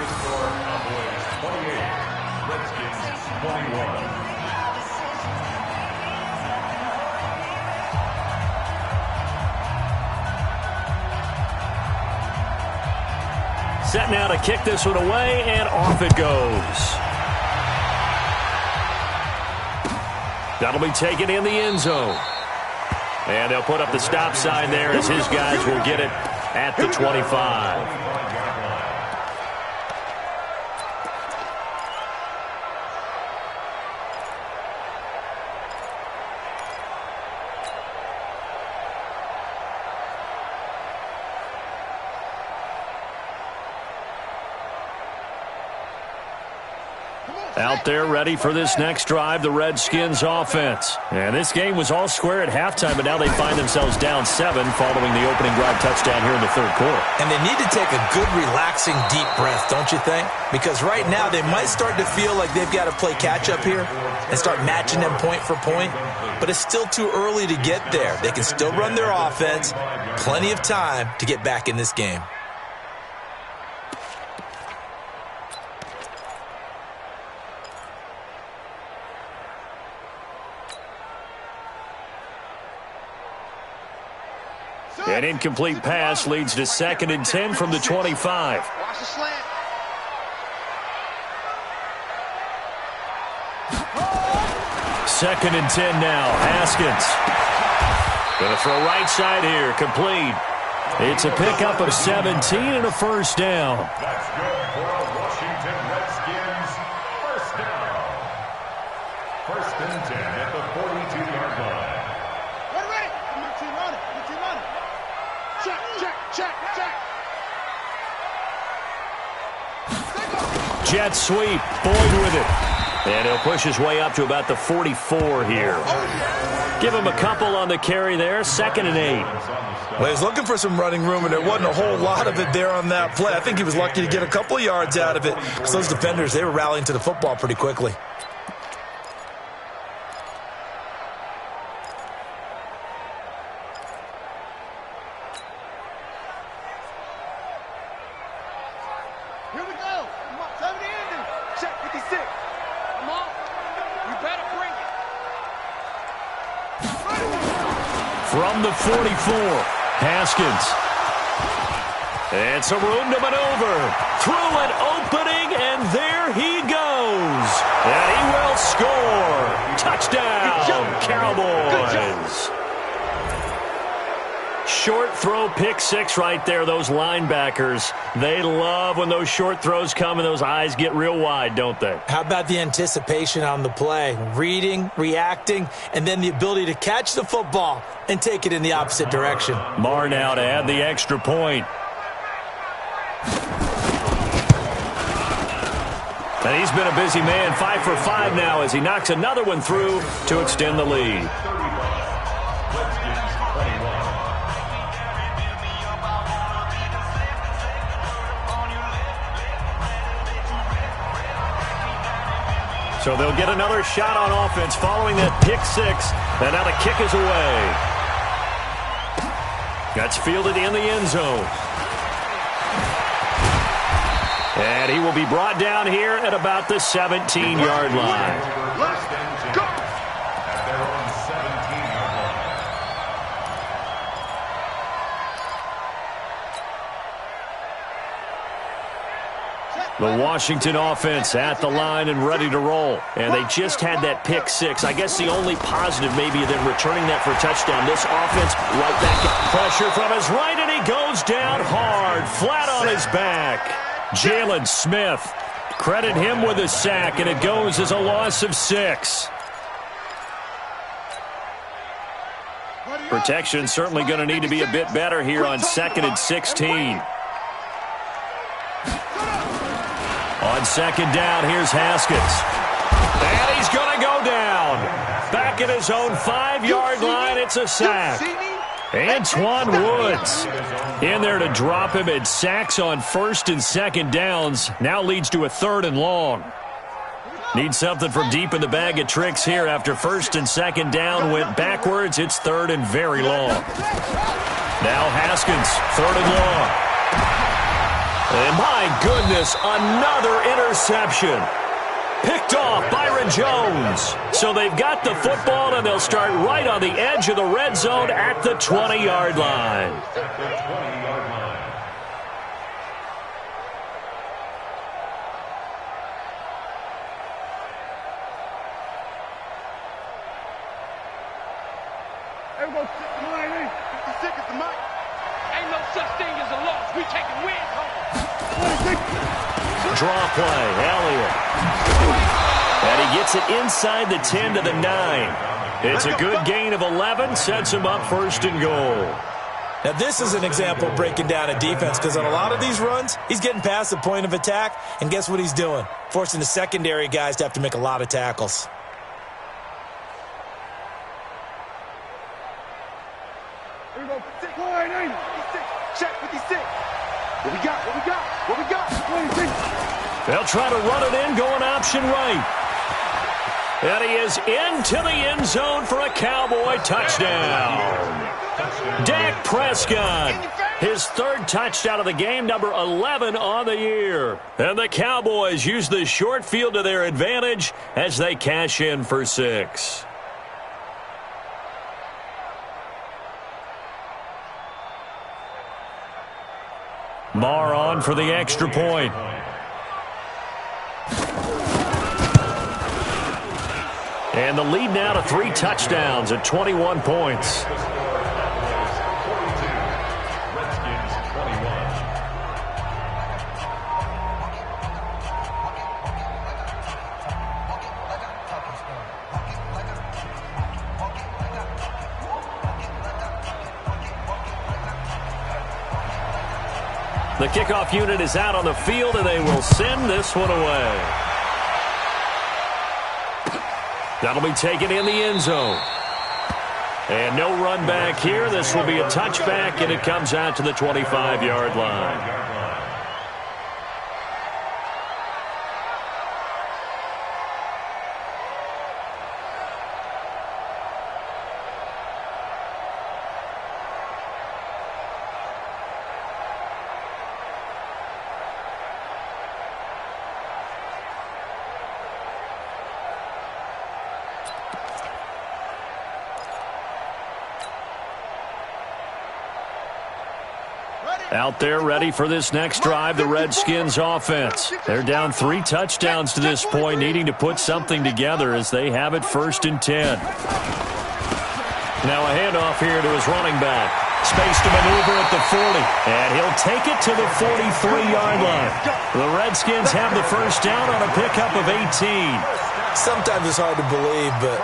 [SPEAKER 2] Set now to kick this one away, and off it goes. That'll be taken in the end zone. And they'll put up the stop sign there as his guys will get it at the 25. Out there ready for this next drive, the Redskins offense. And this game was all square at halftime, but now they find themselves down 7 following the opening drive touchdown here in the 3rd quarter.
[SPEAKER 4] And they need to take a good, relaxing, deep breath, don't you think? Because right now they might start to feel like they've got to play catch-up here and start matching them point for point. But it's still too early to get there. They can still run their offense. Plenty of time to get back in this game.
[SPEAKER 2] An incomplete pass leads to 2nd and 10 from the 25.
[SPEAKER 3] Watch the slant.
[SPEAKER 2] Second and 10 now. Haskins. Going to throw right side here. Complete. It's a pickup of 17 and a first down.
[SPEAKER 5] That's good for a Washington Redskins first down. 1st and 10 at the 42-yard line.
[SPEAKER 3] Ready. Your team on it. Your team on it. Check.
[SPEAKER 2] Jet sweep. Boyd with it. And he'll push his way up to about the 44 here. Give him a couple on the carry there. 2nd and 8.
[SPEAKER 4] Well, he's looking for some running room, and there wasn't a whole lot of it there on that play. I think he was lucky to get a couple of yards out of it because those defenders, they were rallying to the football pretty quickly.
[SPEAKER 3] Here we go. Come on, 70 ending. Check 56. Come on. You better bring it.
[SPEAKER 2] From the 44. Haskins. It's a room to maneuver. Through an opening, and there he goes. And he will score. Touchdown, Cowboys. Short throw, pick six right there. Those linebackers, they love when those short throws come and those eyes get real wide, don't they?
[SPEAKER 4] How about the anticipation on the play? Reading, reacting, and then the ability to catch the football and take it in the opposite direction.
[SPEAKER 2] Marr now to add the extra point. And he's been a busy man, 5 for 5 now as he knocks another one through to extend the lead. So they'll get another shot on offense following that pick six. And now the kick is away. That's fielded in the end zone. And he will be brought down here at about the 17-yard line.
[SPEAKER 5] Let's go. At their own 17-yard line.
[SPEAKER 2] The Washington offense at the line and ready to roll. And they just had that pick six. I guess the only positive maybe of them returning that for a touchdown. This offense right back at pressure from his right, and he goes down hard, flat on his back. Jalen Smith, credit him with a sack, and it goes as a loss of 6. Protection certainly going to need to be a bit better here on 2nd and 16. On 2nd down, here's Haskins. And he's going to go down. Back at his own 5-yard line, it's a sack. Antoine Woods in there to drop him. It sacks on 1st and 2nd downs. Now leads to a 3rd and long. Need something from deep in the bag of tricks here after 1st and 2nd down went backwards. It's 3rd and very long. Now Haskins, 3rd and long. And my goodness, another interception. Picked off Byron Jones. So they've got the football, and they'll start right on the edge of the red zone at the 20-yard line.
[SPEAKER 5] At the 20-yard line.
[SPEAKER 3] Everybody, come on, 56 is the mic. Ain't no such thing as a loss. We taking wins home.
[SPEAKER 2] Draw play, Elliott. And he gets it inside the 10 to the 9. It's a good gain of 11, sets him up 1st and goal.
[SPEAKER 4] Now, this is an example of breaking down a defense because on a lot of these runs, he's getting past the point of attack, and guess what he's doing? Forcing the secondary guys to have to make a lot of tackles.
[SPEAKER 3] Here we go. 56. Check 56. What we got? What we got? What we got? 26.
[SPEAKER 2] They'll try to run it in, going option right. And he is into the end zone for a Cowboy touchdown. Dak Prescott, his 3rd touchdown of the game, number 11 on the year. And the Cowboys use the short field to their advantage as they cash in for 6. Marr on for the extra point. And the lead now to 3 touchdowns at 21 points. The kickoff unit is out on the field, and they will send this one away. That'll be taken in the end zone. And no run back here. This will be a touchback, and it comes out to the 25-yard line. Out there ready for this next drive, the Redskins offense. They're down 3 touchdowns to this point, needing to put something together as they have it 1st and 10. Now a handoff here to his running back. Space to maneuver at the 40. And he'll take it to the 43-yard line. The Redskins have the first down on a pickup of 18.
[SPEAKER 4] Sometimes it's hard to believe, but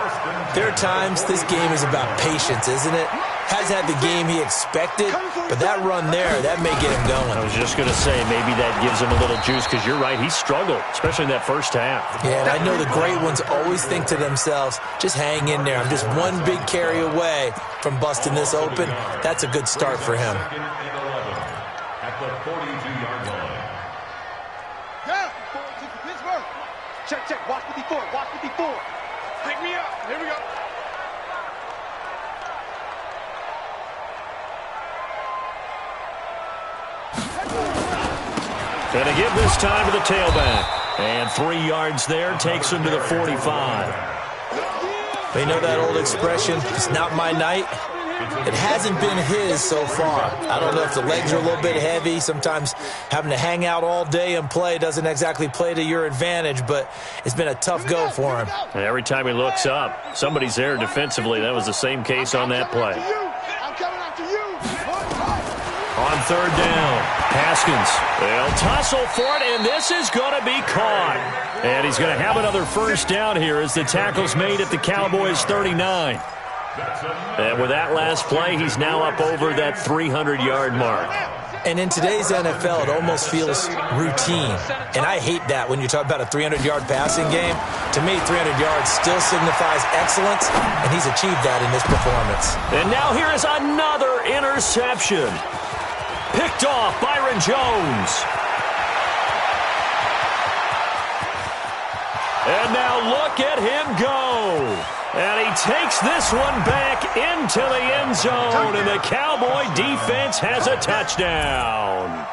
[SPEAKER 4] there are times this game is about patience, isn't it? Hasn't had the game he expected, but that run there, that may get him going.
[SPEAKER 2] I was just going to say, maybe that gives him a little juice, because you're right, he struggled, especially in that first half.
[SPEAKER 4] Yeah, and I know the great ones always think to themselves, just hang in there. I'm just one big carry away from busting this open. That's a good start for him.
[SPEAKER 5] At the 42-yard line.
[SPEAKER 3] Yeah, Pittsburgh. Check, check. Watch 54. Watch 54. Pick me up. Here we go.
[SPEAKER 2] And a give this time to the tailback. And 3 yards there takes him to the 45.
[SPEAKER 4] They know that old expression, it's not my night. It hasn't been his so far. I don't know if the legs are a little bit heavy. Sometimes having to hang out all day and play doesn't exactly play to your advantage, but it's been a tough go for him.
[SPEAKER 2] And every time he looks up, somebody's there defensively. That was the same case on that play.
[SPEAKER 3] I'm coming after you.
[SPEAKER 2] On 3rd down, Haskins. They'll tussle for it, and this is going to be caught. And he's going to have another first down here as the tackle's made at the Cowboys' 39. And with that last play, he's now up over that 300-yard mark.
[SPEAKER 4] And in today's NFL, it almost feels routine. And I hate that when you talk about a 300-yard passing game. To me, 300 yards still signifies excellence, and he's achieved that in this performance.
[SPEAKER 2] And now here is another interception. Picked off Byron Jones. And now look at him go. And he takes this one back into the end zone, and the Cowboy defense has a touchdown.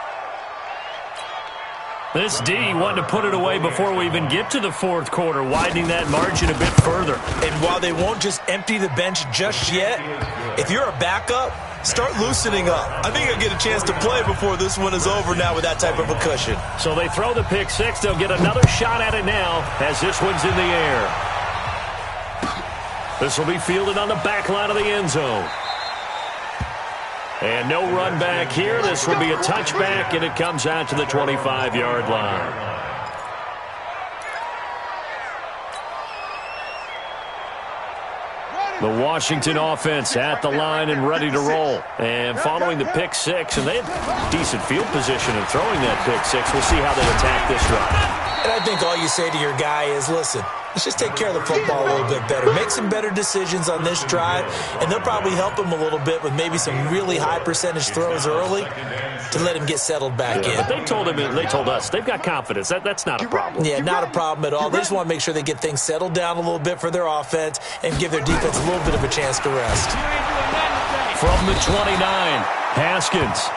[SPEAKER 2] This D wanted to put it away before we even get to the 4th quarter, widening that margin a bit further.
[SPEAKER 4] And while they won't just empty the bench just yet, if you're a backup, start loosening up. I think I'll get a chance to play before this one is over now with that type of a cushion.
[SPEAKER 2] So they throw the pick 6. They'll get another shot at it now as this one's in the air. This will be fielded on the back line of the end zone. And no run back here. This will be a touchback, and it comes out to the 25-yard line. The Washington offense at the line and ready to roll. And following the pick 6, and they had decent field position in throwing that pick 6. We'll see how they attack this drive.
[SPEAKER 4] And I think all you say to your guy is, listen, let's just take care of the football a little bit better. Make some better decisions on this drive, and they'll probably help him a little bit with maybe some really high percentage throws early to let him get settled back in.
[SPEAKER 2] But they told us, they've got confidence. That's not a problem.
[SPEAKER 4] Yeah, not a problem at all. They just want to make sure they get things settled down a little bit for their offense and give their defense a little bit of a chance to rest.
[SPEAKER 2] From the 29, Haskins.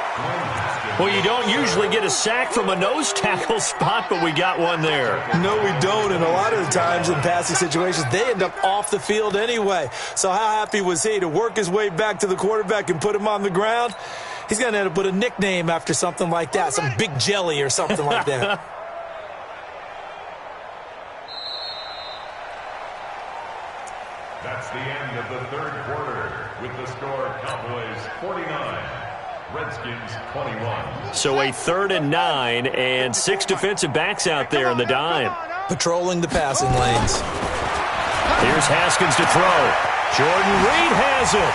[SPEAKER 2] Well, you don't usually get a sack from a nose tackle spot, but we got one there.
[SPEAKER 4] No, we don't, and a lot of the times in passing situations, they end up off the field anyway. So how happy was he to work his way back to the quarterback and put him on the ground? He's going to end up with a nickname after something like that, some Big Jelly or something like that.
[SPEAKER 5] That's the end of the third quarter with the score Cowboys 49, Redskins 21.
[SPEAKER 2] So a 3rd and 9 and 6 defensive backs out there in the dime.
[SPEAKER 4] Patrolling the passing lanes.
[SPEAKER 2] Here's Haskins to throw. Jordan Reed has it.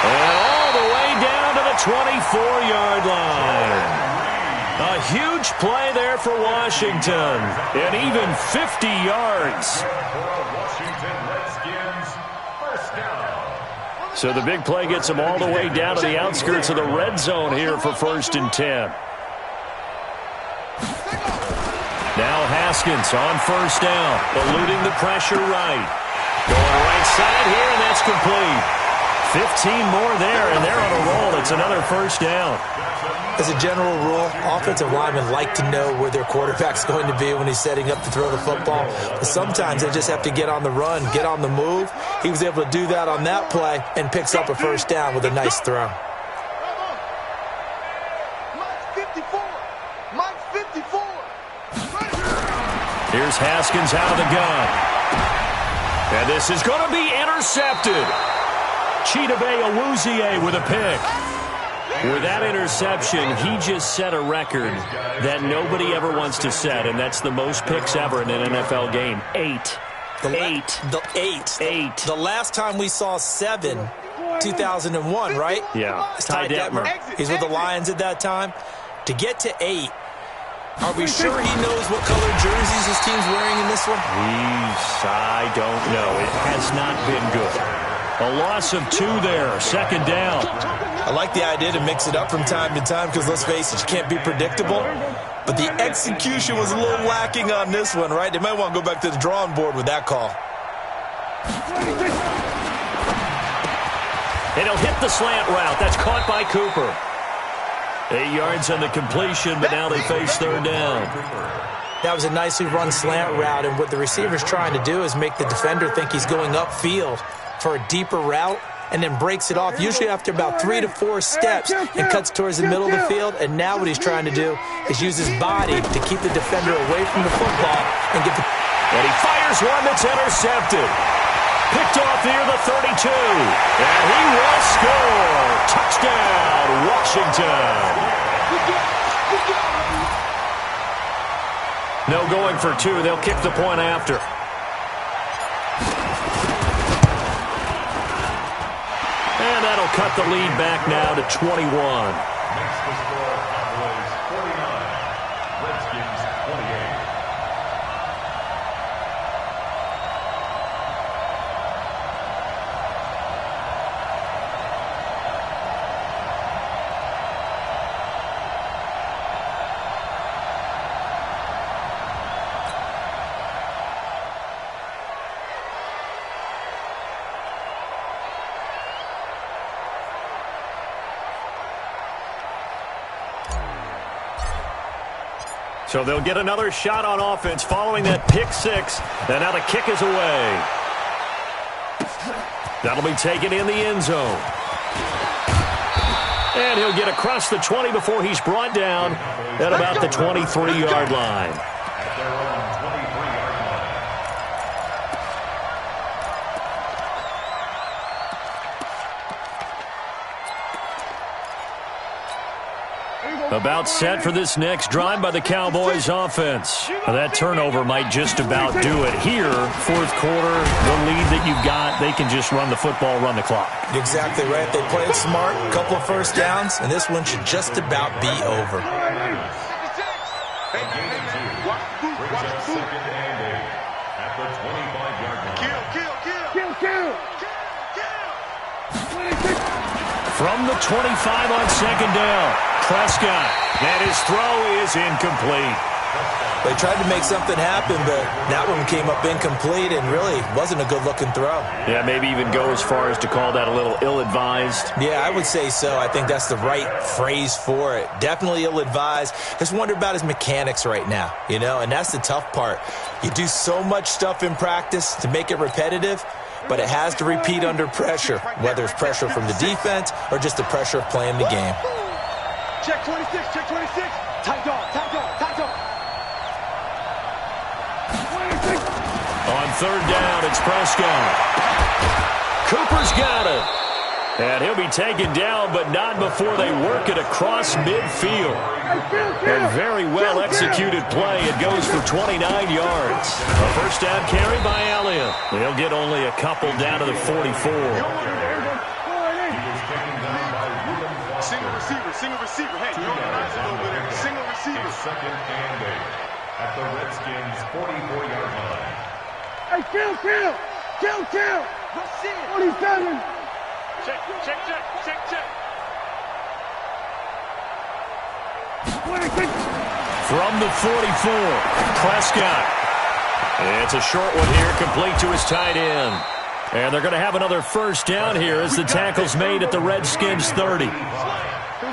[SPEAKER 2] And all the way down to the 24-yard line. A huge play there for Washington. And even 50 yards. So the big play gets them all the way down to the outskirts of the red zone here for 1st and 10. Now Haskins on 1st down, eluding the pressure right. Going right side here, and that's complete. 15 more there, and they're on a roll. It's another 1st down.
[SPEAKER 4] As a general rule, offensive linemen like to know where their quarterback's going to be when he's setting up to throw the football. But sometimes they just have to get on the run, get on the move. He was able to do that on that play and picks up a 1st down with a nice throw.
[SPEAKER 2] Here's Haskins out of the gun. And this is going to be intercepted. Chidobe Awuzie with a pick. With that interception, he just set a record that nobody ever wants to set, and that's the most picks ever in an NFL game. 8.
[SPEAKER 4] The last time we saw 7, 2001, right?
[SPEAKER 2] Yeah. Ty Detmer.
[SPEAKER 4] He's with the Lions at that time. To get to 8, are we sure he knows what color jerseys his team's wearing in this one?
[SPEAKER 2] I don't know. It has not been good. A loss of 2 there, 2nd down.
[SPEAKER 4] I like the idea to mix it up from time to time because, let's face it, you can't be predictable. But the execution was a little lacking on this one, right? They might want to go back to the drawing board with that call.
[SPEAKER 2] And he'll hit the slant route. That's caught by Cooper. 8 yards on the completion, but now they face 3rd down.
[SPEAKER 4] That was a nicely run slant route, and what the receiver's trying to do is make the defender think he's going upfield for a deeper route, and then breaks it off, usually after about 3 to 4 steps, and cuts towards the middle of the field. And now what he's trying to do is use his body to keep the defender away from the football and get the...
[SPEAKER 2] And he fires one that's intercepted. Picked off near the 32. And he will score. Touchdown, Washington. No going for 2. They'll kick the point after. And that'll cut the lead back now to 21.
[SPEAKER 5] Makes the score Cowboys 49, Redskins 28.
[SPEAKER 2] So they'll get another shot on offense following that pick 6. And now the kick is away. That'll be taken in the end zone. And he'll get across the 20 before he's brought down at about the 23-yard line.
[SPEAKER 5] At their own 23-yard line.
[SPEAKER 2] About set for this next drive by the Cowboys offense. Now that turnover might just about do it. Here, 4th quarter, the lead that you've got, they can just run the football, run the clock.
[SPEAKER 4] Exactly right. They played smart, a couple of 1st downs, and this one should just about be over.
[SPEAKER 5] Brings up 2nd and 8 at the 25-yard line.
[SPEAKER 2] From the 25 on 2nd down, Prescott. And his throw is incomplete.
[SPEAKER 4] They tried to make something happen, but that one came up incomplete and really wasn't a good-looking throw.
[SPEAKER 2] Yeah, maybe even go as far as to call that a little ill-advised.
[SPEAKER 4] Yeah, I would say so. I think that's the right phrase for it. Definitely ill-advised. Just wonder about his mechanics right now, you know, and that's the tough part. You do so much stuff in practice to make it repetitive, but it has to repeat under pressure, whether it's pressure from the defense or just the pressure of playing the game.
[SPEAKER 3] Check 26, check 26. Tight dog, tight dog, tight dog.
[SPEAKER 2] On third down, it's Prescott. Cooper's got it. And he'll be taken down, but not before they work it across midfield. A very well-executed play. It goes for 29 yards. A first down carry by Elliott. He'll get only a couple down to the 44.
[SPEAKER 3] Single receiver. Hey, you know, single receiver.
[SPEAKER 5] Second and 8 at the Redskins' 44-yard line.
[SPEAKER 3] Hey, kill. 47. Check. 26.
[SPEAKER 2] From the 44, Prescott. It's a short one here, complete to his tight end. And they're going to have another first down here as the tackle's made at the Redskins' 30.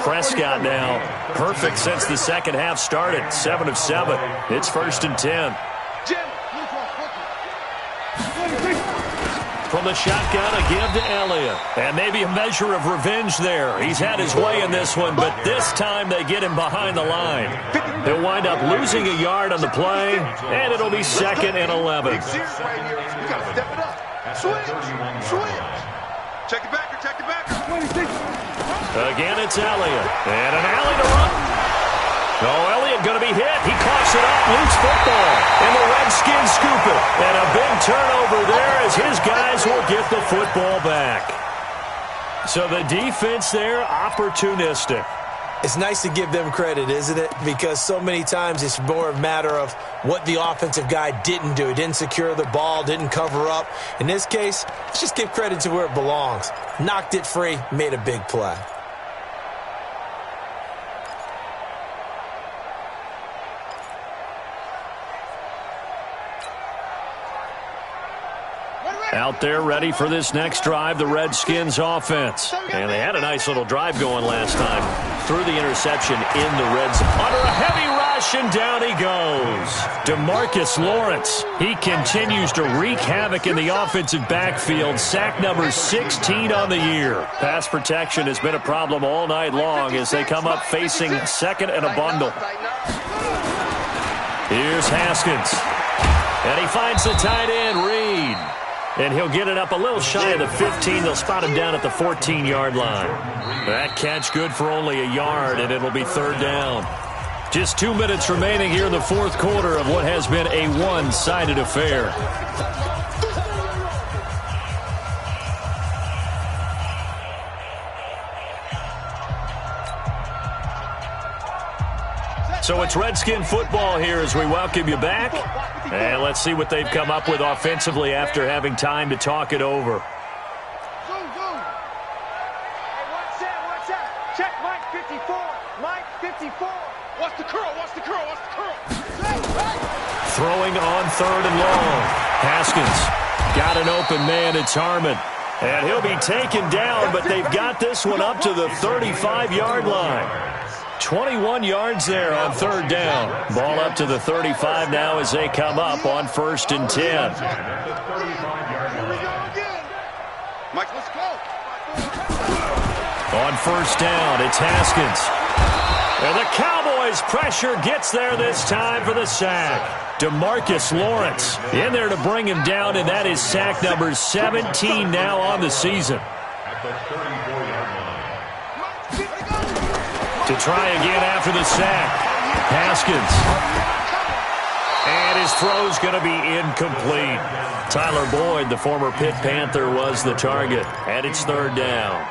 [SPEAKER 2] Prescott now perfect since the second half started. 7 of 7. It's 1st and 10. From the shotgun, a give to Elliott. And maybe a measure of revenge there. He's had his way in this one, but this time they get him behind the line. He'll wind up losing a yard on the play, and it'll be 2nd and 11.
[SPEAKER 3] You got to step it up. Switch. Check the backer. 26.
[SPEAKER 2] Again, it's Elliott. And an alley to run. Oh, Elliott going to be hit. He coughs it up. Loose football. And the Redskins scoop it. And a big turnover there as his guys will get the football back. So the defense there, opportunistic.
[SPEAKER 4] It's nice to give them credit, isn't it? Because so many times it's more a matter of what the offensive guy didn't do. He didn't secure the ball, didn't cover up. In this case, let's just give credit to where it belongs. Knocked it free, made a big play.
[SPEAKER 2] Out there ready for this next drive, the Redskins offense. And they had a nice little drive going last time. Threw the interception in the red zone. Under a heavy rush, and down he goes. DeMarcus Lawrence. He continues to wreak havoc in the offensive backfield. Sack number 16 on the year. Pass protection has been a problem all night long as they come up facing second and a bundle. Here's Haskins. And he finds the tight end, Reed. And he'll get it up a little shy of the 15. They'll spot him down at the 14-yard line. That catch good for only a yard, and it'll be 3rd down. Just 2 minutes remaining here in the 4th quarter of what has been a one-sided affair. So it's Redskin football here as we welcome you back. And let's see what they've come up with offensively after having time to talk it over.
[SPEAKER 3] Hey, watch out. Check Mike 54. Mike 54. Watch the curl.
[SPEAKER 2] Throwing on 3rd and long. Haskins got an open man. It's Harmon. And he'll be taken down, but they've got this one up to the 35-yard line. 21 yards there on 3rd down. Ball up to the 35 now as they come up on 1st and 10.
[SPEAKER 3] Mike, let's go.
[SPEAKER 2] On 1st down, it's Haskins. And the Cowboys' pressure gets there this time for the sack. DeMarcus Lawrence in there to bring him down, and that is sack number 17 now on the season. To try again after the sack. Haskins. And his throw's going to be incomplete. Tyler Boyd, the former Pitt Panther, was the target. And it's 3rd down.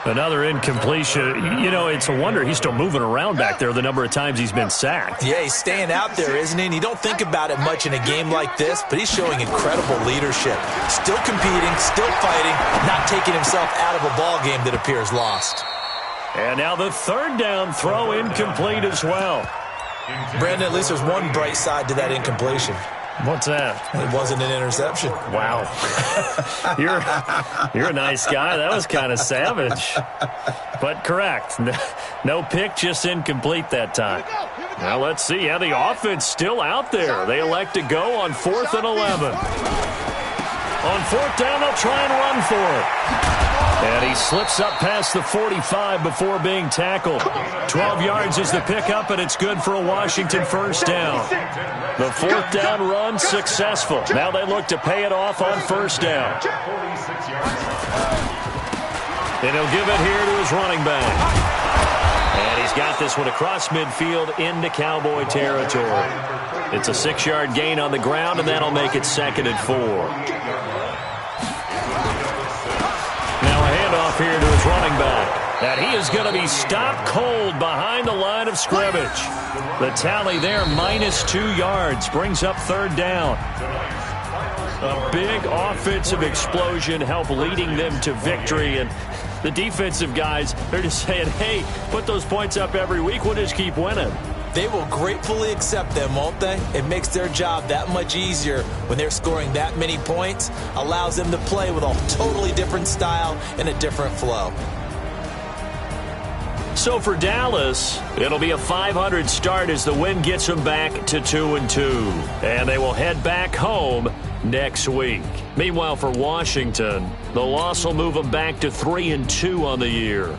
[SPEAKER 2] Another incompletion. You know, it's a wonder he's still moving around back there the number of times he's been sacked.
[SPEAKER 4] Yeah, he's staying out there, isn't he? And you don't think about it much in a game like this, but he's showing incredible leadership. Still competing, still fighting, not taking himself out of a ball game that appears lost.
[SPEAKER 2] And now the 3rd down throw incomplete as well.
[SPEAKER 4] Brandon, at least there's one bright side to that incompletion.
[SPEAKER 2] What's that?
[SPEAKER 4] It wasn't an interception.
[SPEAKER 2] Wow. You're a nice guy. That was kind of savage. But correct. No pick, just incomplete that time. Now let's see. Yeah, the offense still out there. They elect to go on 4th and 11. On 4th down, they'll try and run for it. And he slips up past the 45 before being tackled. 12 yards is the pickup, and it's good for a Washington first down. The 4th down run successful. Now they look to pay it off on 1st down. And he'll give it here to his running back. And he's got this one across midfield into Cowboy territory. It's a 6-yard gain on the ground, and that'll make it 2nd and 4. Off here to his running back. And he is going to be stopped cold behind the line of scrimmage. The tally there, -2 yards, brings up 3rd down. A big offensive explosion helped leading them to victory. And the defensive guys, they're just saying, hey, put those points up every week. We'll just keep winning.
[SPEAKER 4] They will gratefully accept them, won't they? It makes their job that much easier when they're scoring that many points. Allows them to play with a totally different style and a different flow.
[SPEAKER 2] So for Dallas, it'll be a 500 start as the win gets them back to 2-2. And they will head back home next week. Meanwhile, for Washington, the loss will move them back to 3-2 on the year.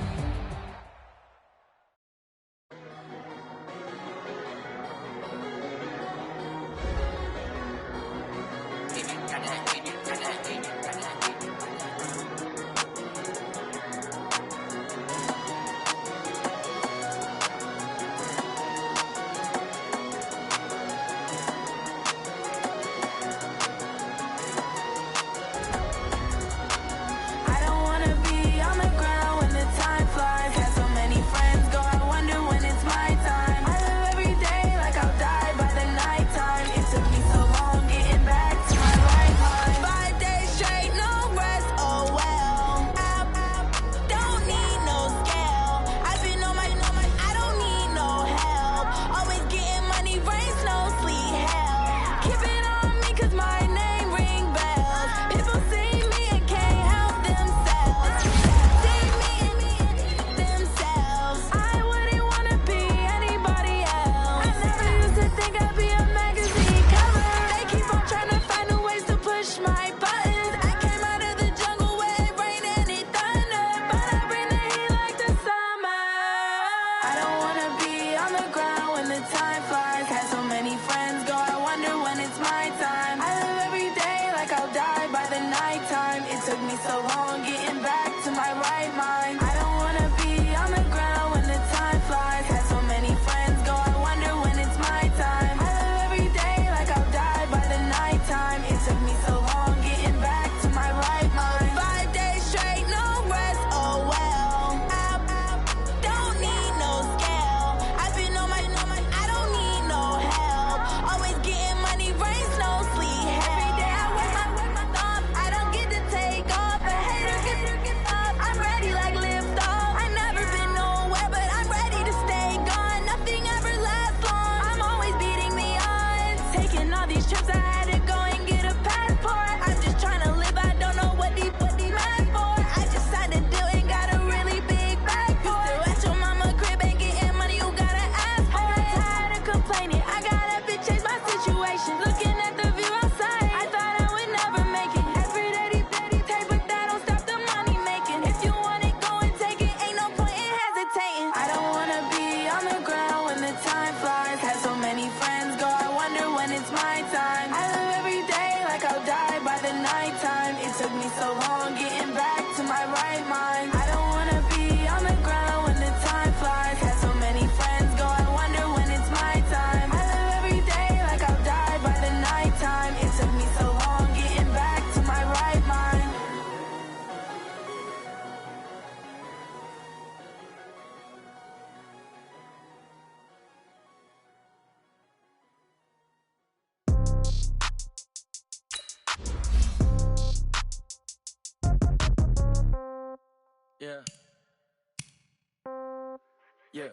[SPEAKER 6] Yeah.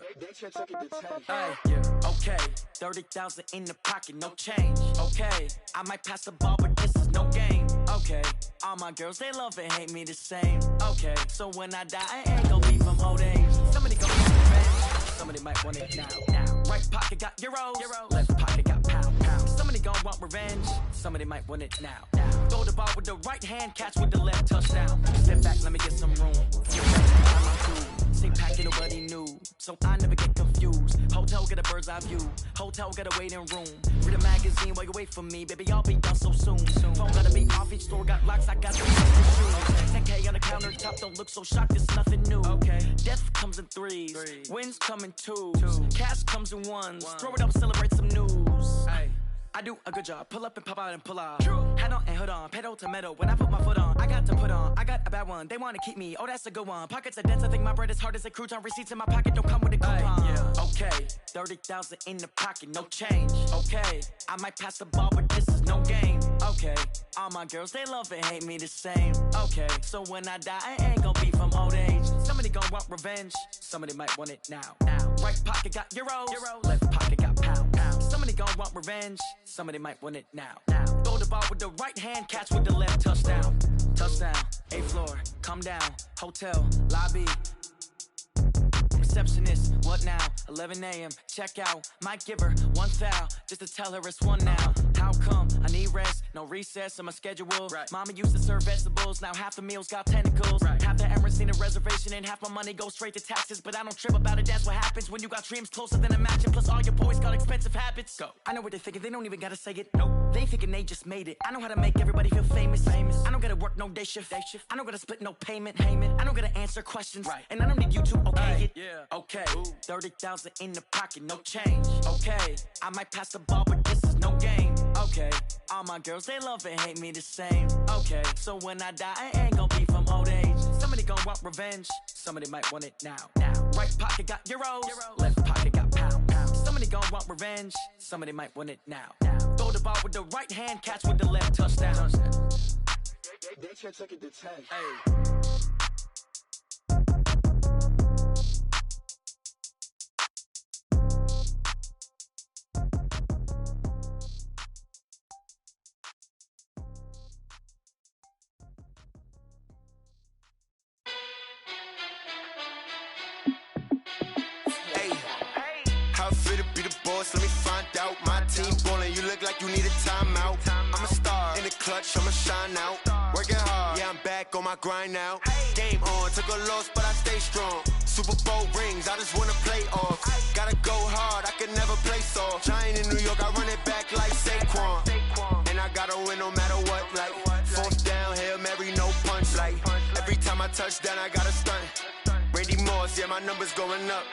[SPEAKER 6] Okay. 30,000 in the pocket, no change. Okay. I might pass the ball, but this is no game. Okay. All my girls, they love and hate me the same. Okay. So when I die, I ain't gon' be from old age. Somebody gon' get revenge. Somebody might want it now. Right pocket got euros. Left pocket got pound. Somebody gon' want revenge. Somebody might want it now. Throw the ball with the right hand, catch with the left, touchdown. Step back, let me get some room. Stay packing, nobody knew, so I never get confused. Hotel get a bird's eye view. Hotel get a waiting room. Read a magazine while you wait for me, baby. I'll be done so soon. Phone gotta be off, each store got locks. I got some shoes. 10K on the countertop, don't look so shocked. It's nothing new. Okay. Death comes in threes. Wins come in twos. Cash comes in ones. Throw it up, celebrate some news. Ay. I do a good job, pull up and pop out and pull out. Hat on and hood on, pedal to metal. When I put my foot on, I got to put on. I got a bad one, they wanna keep me. Oh, that's a good one. Pockets are dense, I think my bread is hard as a crouton. Receipts in my pocket don't come with a coupon. Okay, 30,000 in the pocket, no change. Okay, I might pass the ball, but this is no game. Okay, all my girls, they love and hate me the same. Okay, so when I die, I ain't gon' be from old age. Somebody gon' want revenge, somebody might want it now. Right pocket got euros, left pocket got pound. Somebody gon' want revenge, somebody might want it now. Throw the ball with the right hand, catch with the left, touchdown. Touchdown, 8th floor, come down, hotel, lobby. Receptionist, what now? 11 a.m., check out. Might give her one foul, just to tell her it's one now. How come? I need rest, no recess in my schedule. Mama used to serve vegetables, now half the meals got tentacles. Half the Emirates need a reservation and half my money goes straight to taxes. But I don't trip about it, that's what happens when you got dreams closer than a match. And plus all your boys got expensive habits. Go. I know what they're thinking, they don't even gotta say it. Nope. They ain't thinking they just made it. I know how to make everybody feel famous. I don't gotta work no day shift. I don't gotta split no payment. I don't gotta answer questions. And I don't need you to okay it. Okay, 30,000 in the pocket, no change. Okay, I might pass the ball, but this is no game. Okay, all my girls, they love and hate me the same. Okay, so when I die, I ain't gon' be from old age. Somebody gon' want revenge, somebody might want it now. Right pocket got euros, left pocket got pound. Somebody gon' want revenge, somebody might want it now. Throw the ball with the right hand, catch with the left, touchdown.
[SPEAKER 3] They took it to 10.
[SPEAKER 6] Hey.
[SPEAKER 7] Let me find out. My team ballin', you look like you need a timeout. I'm a star in the clutch, I'ma shine out. Working hard, yeah, I'm back on my grind now. Game on, took a loss, but I stay strong. Super Bowl rings, I just wanna play off. Gotta go hard, I can never play soft. Giant in New York, I run it back like Saquon. And I gotta win no matter what, like 4th down, Hail Mary, no punch. Like every time I touch down, I gotta stunt. Randy Moss, yeah, my numbers going up.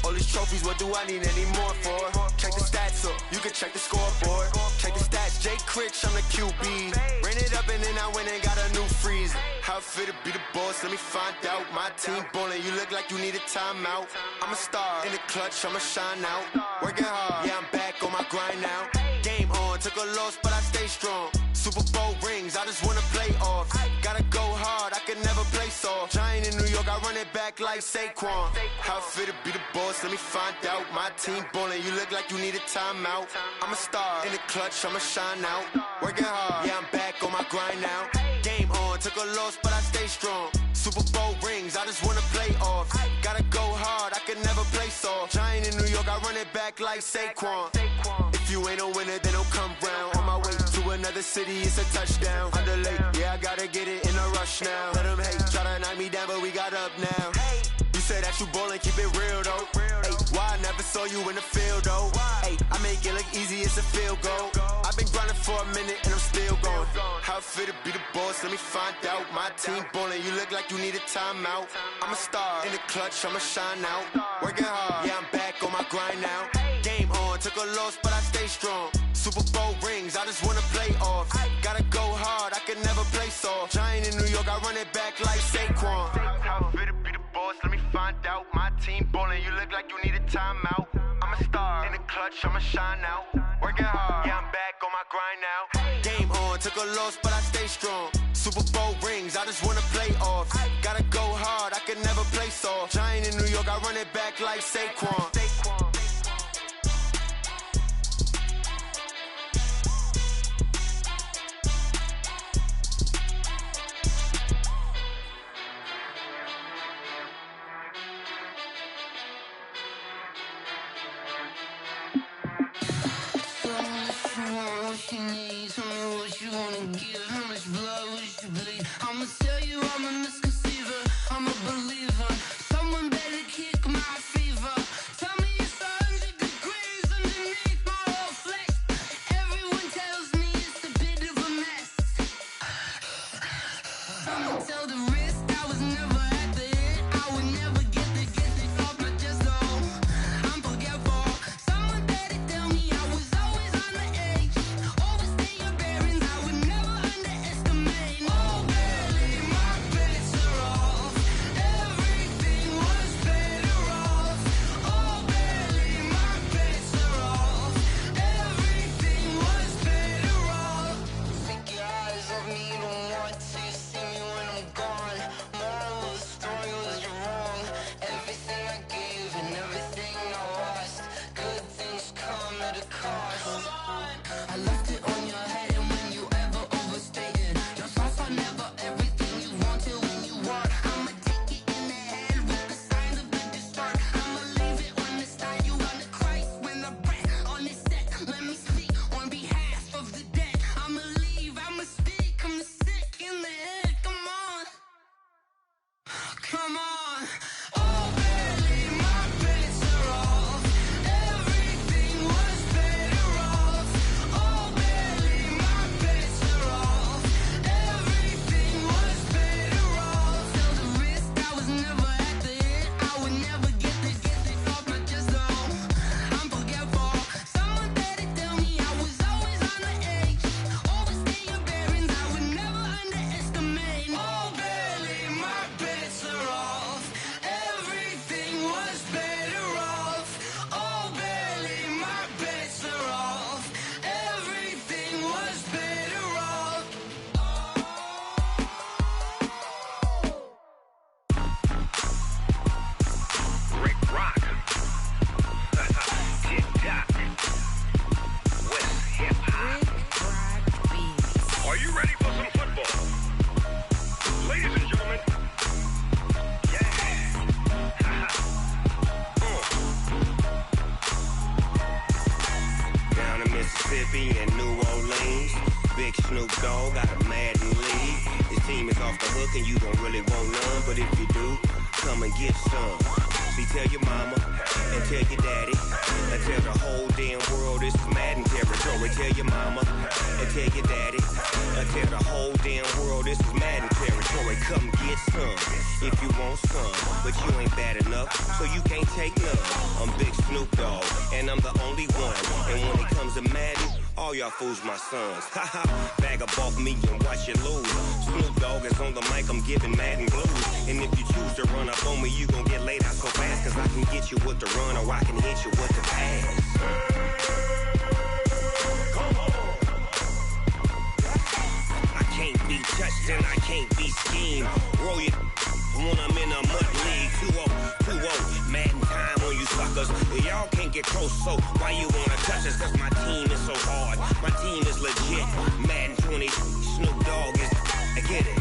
[SPEAKER 7] All these trophies, what do I need any more for? Check the stats up, you can check the scoreboard. Check the stats, Jay Critch, I'm the QB. Ran it up and then I went and got a new freeze. How it feel to be the boss, let me find out. My team ballin', you look like you need a timeout. I'm a star in the clutch, I'ma shine out. Working hard, yeah, I'm back on my grind now. Game on, took a loss, but I stay strong. Super Bowl rings, I just wanna play off. Gotta go hard, I can never play soft. Giant in New York, I run it back like Saquon. How it feel to be the boss, let me find out. My team ballin', you look like you need a timeout. I'm a star in the clutch, I'ma shine out. Working hard, yeah, I'm back on my grind now. Game on, took a loss, but I stay strong. Super Bowl rings, I just wanna play off. Gotta go hard, I can never play soft. Giant in New York, I run it back like Saquon. If you ain't a winner, then don't come round. On my way to another city, it's a touchdown. Underlay, yeah, I gotta get it in a rush now. Let them hate, try to knock me down, but we got up now. You say that you ballin', keep it real though. Hey, why I never saw you in the field though? Hey, I make it look easy, it's a field goal. I've been grinding for a minute and I'm still going. How it feel to be the boss, let me find out. My team ballin', you look like you need a timeout. I'm a star in the clutch, I'ma shine out. Working hard, yeah, I'm back on my grind now. Game on, took a loss, but I stay strong. Super Bowl rings, I just wanna play off. Gotta go hard, I can never play soft. Giant in New York, I run it back like Saquon. How it feel to be the boss, let me find out. My team ballin', you look like you need a timeout. I'm a star in the clutch, I'ma shine out. Working hard, yeah, I'm back on my grind now. Game on, took a loss, but I stay strong. Super Bowl rings, I just wanna play off. Gotta go hard, I can never play soft. Giant in New York, I run it back like like Saquon.
[SPEAKER 1] What you need, tell me what you wanna give. How much blood would you bleed? I'ma tell you I'm a misconceiver, I'm a believer. Someone better kick my fever. Tell me it's 100 degrees underneath my whole flesh. Everyone tells me it's a bit of a mess. I'ma tell the risk I was never at the end. I would never get this off my chest, though. I'm forgetful. Someone better tell me I was always on the edge. Overstay your bearings, I would never underestimate. Oh, barely, my bets are off. Everything was better off. Oh, barely, my bets are off. Everything was better off. Take your eyes off me, don't want to see me when I'm gone. Moral of the story was you're wrong. Everything I gave and everything I lost. Good things come at a cost. I left it on your head, and when you ever overstay it, your thoughts are never everything you want till when you want. I'ma take it in the head with the signs of the distort. I'ma leave it on the side. You on the Christ when the breath on this set. Let me speak on behalf of the dead. I'ma leave, I'ma speak. I'm sick in the head. Come on, come on. Oh, barely, my bets are off. Everything was better off. Oh, barely, my bets are off. Everything was better off. Till the risk I was never at the end. I would never get this off my chest, though. I'm forgetful. Someone better tell me I was always on the edge. Overstay your bearings, I would never underestimate. Oh, barely, my bets are off. Everything was better off. Oh, barely, my bets are off. Everything was better off.
[SPEAKER 3] Rick Rock. Tick-tock. West hip-hop. Are you ready for some football? Ladies and gentlemen. Yeah.
[SPEAKER 8] Down in Mississippi and New Orleans, Big Snoop Dogg got a Madden league. His team is off the hook and you don't really want none, but if you do, come and get some. See, tell your mama and tell your daddy and tell the whole damn world this is Madden territory. Tell your mama and tell your daddy and tell the whole damn world this is Madden territory. Come get some if you want some, but you ain't bad enough, so you can't take none. I'm Big Snoop Dogg, and I'm the only one. And when it comes to Madden, all y'all fools my sons. Haha, bag up off me and watch you lose. Snoop Dogg is on the mic, I'm giving Madden blues. And if you choose to run up on me, you gon' get laid out so fast, cause I can get you with the run or I can hit you with the pass. I can't be touched and I can't be schemed. Roll it when I'm in a mud league. 2-0, Madden time on you suckers. Y'all can't get close, so why you wanna touch us? Cause my team is so hard, my team is legit. Madden 20, Snoop Dogg is, I get it.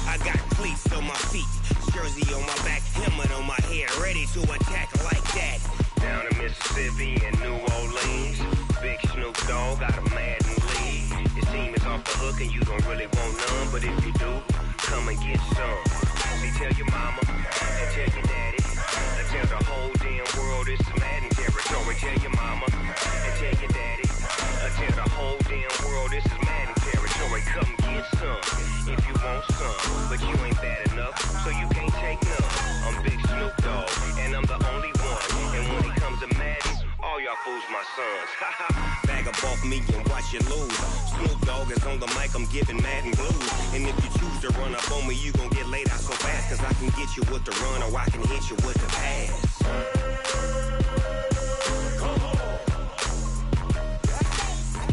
[SPEAKER 8] I got cleats on my feet, jersey on my back, helmet on my head, ready to attack like that. Down in Mississippi and New Orleans, Big Snoop Dogg got a Madden league. His team is off the hook and you don't really want none, but if you do, come and get some. See, tell your mama and tell your daddy and tell the whole damn world this is Madden territory. Tell your mama and tell your daddy and tell the whole damn world this is Madden territory. Come get some if you want some, but you ain't bad enough, so you can't take none. I'm Big Snoop Dogg, and I'm the only one. And when it comes to Madden, all y'all fools my sons. Bag up off me and watch you lose. Snoop Dogg is on the mic, I'm giving Madden blues. And if you choose to run up on me, you gon' get laid out so fast, cause I can get you with the run or I can hit you with the pass.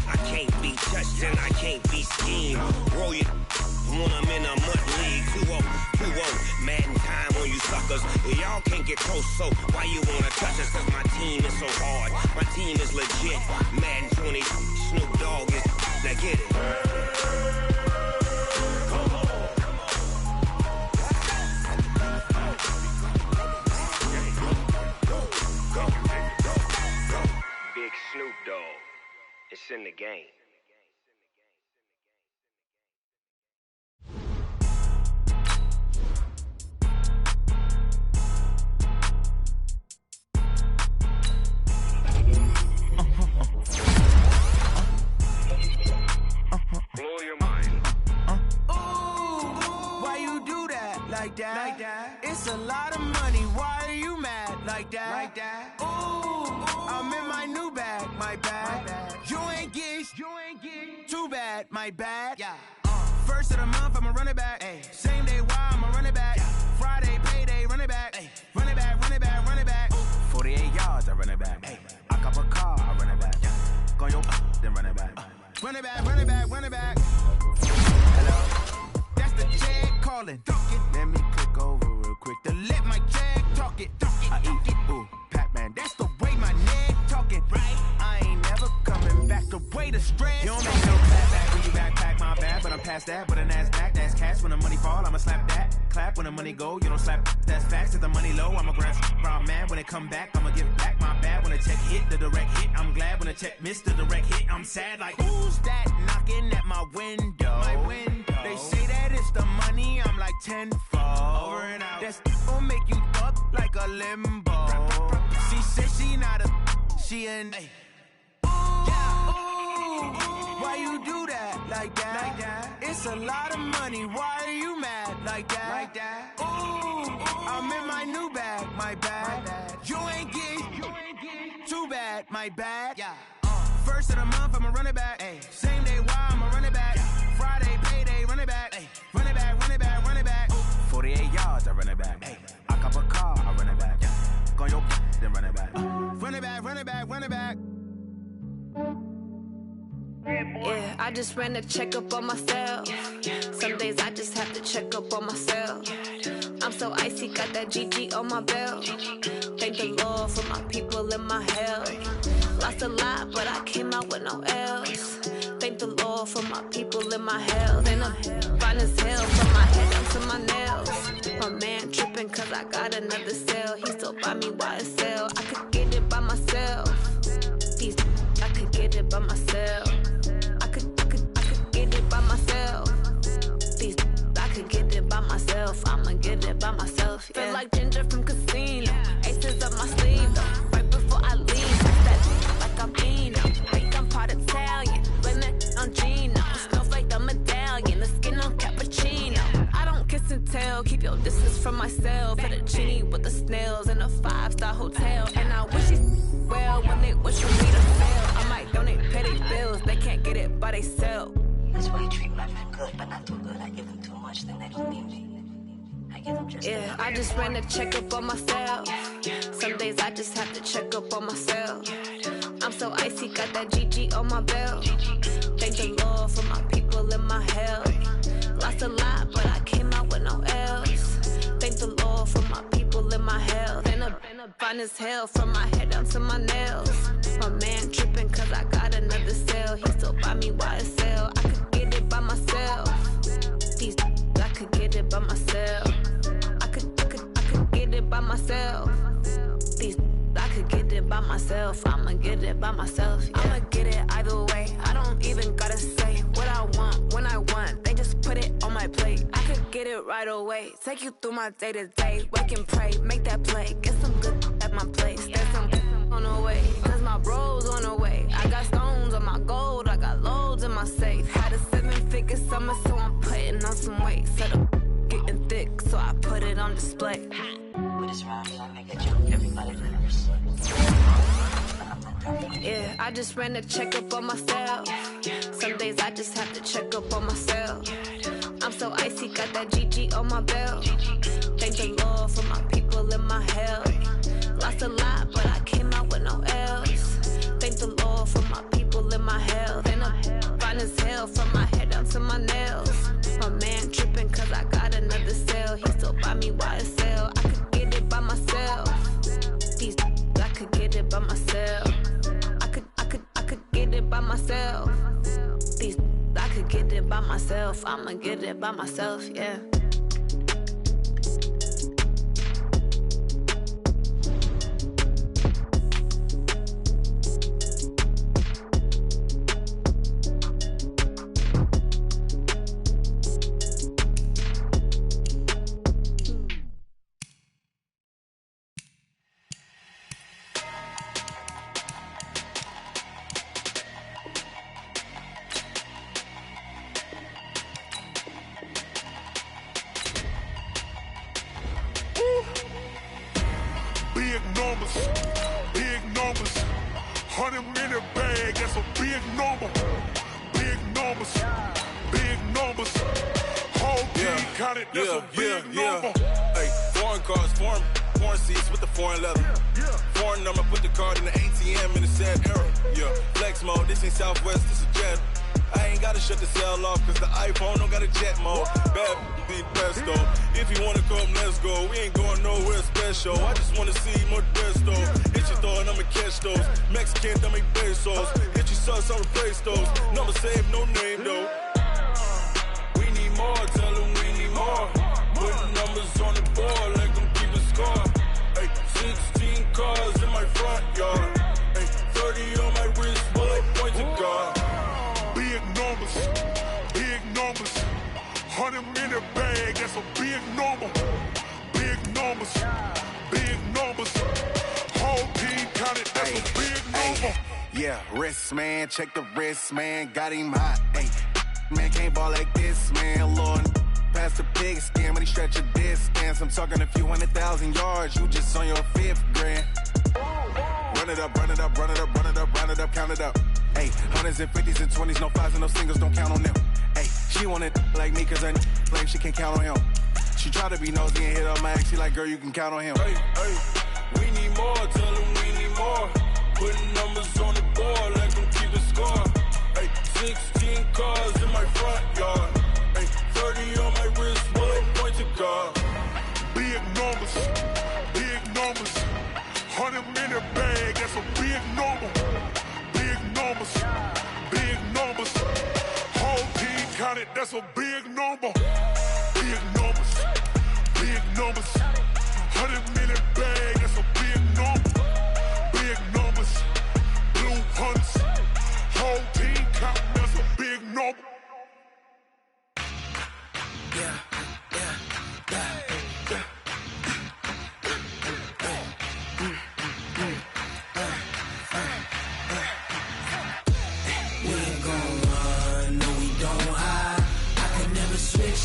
[SPEAKER 8] I can't be touch, then I can't be schemed. Roll you when I'm in a mud league. 2-0, 2-0, mad in time on you suckers. Y'all can't get close, so why you wanna touch us? Cause my team is so hard, my team is legit. Madden 20, Snoop Dogg is, now get it. Big Snoop Dogg, it's in the game. Blow your mind.
[SPEAKER 6] Ooh, why you do that like that? Like that? It's a lot of money. Why are you mad like that? Like that? Ooh, I'm in my new bag, my bad. You ain't get too bad, my bad. Yeah. First of the month, I'ma run it back. Ay. Same day, why I'ma run it back. Yeah. Friday, payday, run it back. Ay. Run it back, run it back, run it back. 48 yards, I run it back. Ay. I cop a car, I run it back. Yeah. Go your then run it back. Run it back, run it back, run it back. Hello, that's the Jag calling. Let me click over real quick to let my Jag talk it. I eat it, ooh, Pac-Man. That's the way my neck talking. Right, I ain't never coming back. The way the stress. You don't make no clap back when you backpack my bag, but I'm past that. With a NASDAQ, that's cash. When the money fall, I'ma slap that. Clap when the money go, you don't slap. That's facts. If the money low, I'ma grab brown man. When it come back, I'ma give back my bad. When the check hit, the direct hit, I'm glad. When the check missed the direct hit, I'm sad. Like who's that knocking at my window? My window. They say that it's the money, I'm like tenfold. Over and out. That's gon' make you up like a limbo. She said she not a, she an. Ay. Why you do that like that? Like that? It's a lot of money. Why are you mad like that? Like that? Ooh, I'm in my new bag, my bad. You ain't get too bad, my bad. Yeah. First of the month, I'ma run it back. Ay. Same day, why I'ma run it back. Yeah. Friday, payday, run it back. Ay. Run it back, run it back, run it back. 48 yards, I run it back. Ay. I cop a car, I run it back. Yeah. Go your then run it back. Run it back, run it back, run it back.
[SPEAKER 9] Yeah, I just ran a checkup on myself. Some days I just have to check up on myself. I'm so icy, got that GG on my belt. Thank the Lord for my people in my health. Lost a lot, but I came out with no L's. Thank the Lord for my people in my health. And I'm fine as hell from my head up to my nails. My man tripping cause I got another sale. He still buy me YSL. I could get it by myself. These I could get it by myself. I could get it by myself. These I could get it by myself. I'ma get it by myself. Yeah. Feel like Ginger from Casino. Aces up my sleeve though. Right before I leave, like I'm Pino. Like I'm part Italian. Blame that on Gino. Smells like the medallion. The skin on cappuccino. I don't kiss and tell. Keep your distance from myself. Fettuccine with the snails in a 5-star hotel. And I wish you well when they wish for me to fail. I might donate petty bills. They can't get it by themselves.
[SPEAKER 10] That's why you treat my friend good, but not too good. I give them too much, then they don't need me. I give them just
[SPEAKER 9] yeah, I just ran a checkup on myself. Some days I just have to check up on myself. I'm so icy, got that GG on my belt. Thank the Lord for my people in my health. Lost a lot, but I came out with no L's. Thank the Lord for my people in my health. And I'm fine as hell from my head down to my nails. My man tripping cause I got another sale. He still buy me YSL. I could get it by myself. These I could get it by myself. I could get it by myself. These I could get it by myself. I'ma get it by myself. Yeah. I'ma get it either way. I don't even gotta say what I want when I want. They just put it on my plate. I could get it right away. Take you through my day to day. Wake and pray, make that play. Get some good at my place. There's some on the way. Cause my bros on the way. I got stones on my gold. I got loads in my safe. Had a 7-figure summer, so I'm putting on some weight. Set up getting thick, so I put it on display.
[SPEAKER 10] With this round, I make a joke, everybody laughs.
[SPEAKER 9] Yeah, I just ran a checkup on myself. Some days I just have to check up on myself. I'm so icy, got that GG on my belt. Thank the Lord for my people in my health. Lost a lot, but I came out with no L's. Thank the Lord for my people in my health. And I'm fine as bill from my head down to my nails. My man tripping cause I got another sale. He still buy me YSL. I could get it by myself. These I could get it by myself. I could get it by myself. These I could get it by myself. I'ma get it by myself, yeah.
[SPEAKER 11] Big numbers, 100-minute bag, that's a big number. Big numbers, whole team counted, that's a big number.
[SPEAKER 12] Hey, foreign cars, foreign seats with the foreign leather. Foreign number, put the card in the ATM in the sad era. Yeah, flex mode, this ain't Southwest, this is Jet. I ain't gotta shut the cell off, cause the iPhone don't got a jet mode. Bad be best though. If you wanna come, let's go. We ain't going nowhere special. I just wanna see more Modesto. Hit your throw and I'ma catch those. Mexican, I make pesos. Hit your sus, I'll replace those. Number save, no name though. We need more, tell them we need more. Put numbers on the board, let them keep a score. Hey, 16 cars in my front yard. Hey, 30 on my wrist, bullet point to God.
[SPEAKER 11] Big numbers, 100-minute bag, that's a big number. Big numbers, whole team counted, that's a big number.
[SPEAKER 7] Yeah, wrist man, check the wrist man, got him hot. Ay, man can't ball like this, man. Lord, past the pig skin when he stretch a distance. I'm talking a few 100,000 yards, you just on your 5th grand. Run it up, count it up. Hey, hundreds and 50s and 20s, no 5s and no singles, don't count on them. Hey, she want it like me cause I like she can't count on him. She try to be nosy and hit up my ex, she like, girl, you can count on him.
[SPEAKER 12] Hey, we need more, tell them we need more. Putting numbers on the board, let them keep a score. Hey, 16 cars in my front yard. Hey, 30 on my wrist, bullet point to God.
[SPEAKER 11] Big numbers, 100-minute bag, that's a big number. Big numbers, whole team counted, that's a big number. Big numbers, 100-minute bag, that's a big number. Big numbers, blue hunts, whole team counting, that's a big number.
[SPEAKER 6] Yeah.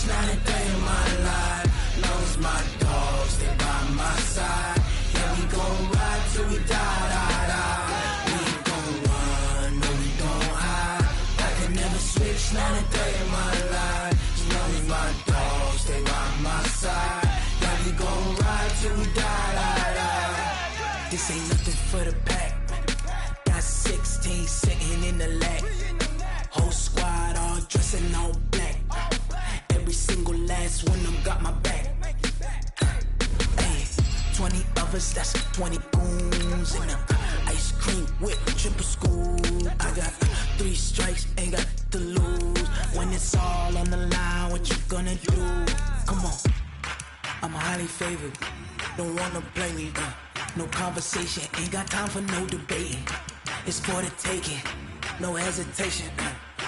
[SPEAKER 1] Not a day in my life. Knows my dogs, they by my side. Yeah, we gon' ride till we die. We ain't gon' run, no, we don't hide. I can never switch, not a day in my life. Knows my dogs, they by my side. Yeah, we gon' ride till we die. This ain't nothing for the pack. Got 16 sitting in the lap. Whole squad all dressing all black. Every single last one of them got my back. Hey, 20 of us, that's 20 goons. And ice cream whip, triple scoop. I got 3 strikes, ain't got to lose. When it's all on the line, what you gonna do? Come on, I'm highly favored. Don't wanna play me, no conversation. Ain't got time for no debating. It's for the taking, no hesitation.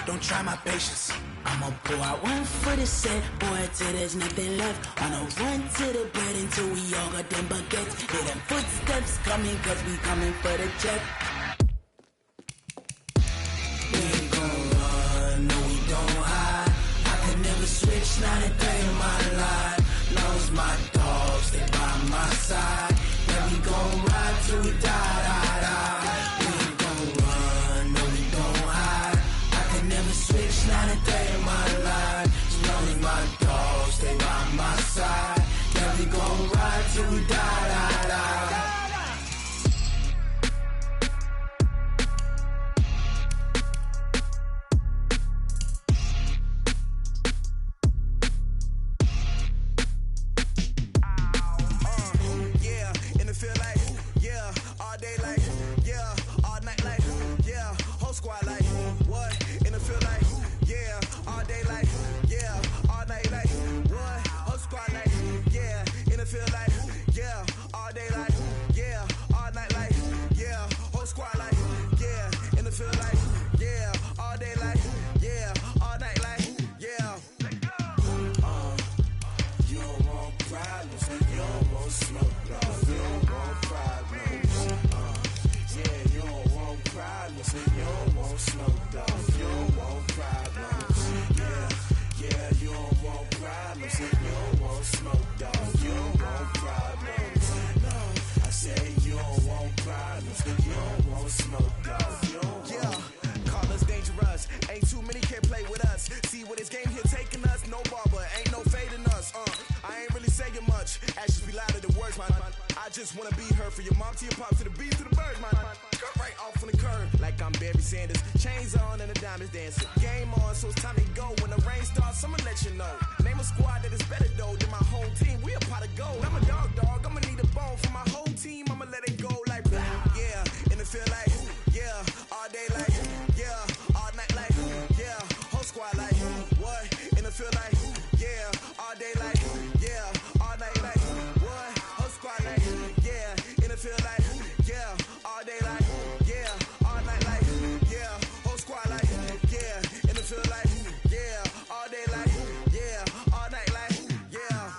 [SPEAKER 1] Don't try my patience. I'ma pour out one for the set, boy, till there's nothing left. On a run to the bed until we all got them baguettes. Hear them footsteps coming, cause we coming for the check. We ain't gon' run, no, we don't hide. I can never switch, not a day in my life. Knows my dogs, they by my side. Yeah, we gon' ride till we die. We ain't gon' run, no, we don't hide. I can never switch, not a day in my life. Knows my dogs, they by my side. Yeah, we gon' ride till we die.
[SPEAKER 13] just wanna be her. For your mom to your pop to the beat to the bird, man. Cut right off on the curb, like I'm Barry Sanders. Chains on and the diamonds dancing. Game on, so it's time to go. When the rain starts, I'ma let you know. Name a squad that is better though than my whole team. We a pot of gold. I'm a dog, I'ma need a bone for my whole team. I'ma let it go like yeah, and it feel like yeah, all day like yeah, all night like yeah, whole squad like what? And it feel like yeah, all day like yeah, all night like what? Whole squad like yeah, and it feel like yeah, all day like yeah, all night like yeah, whole squad like yeah, and it feel like yeah, all day like yeah, all night like yeah.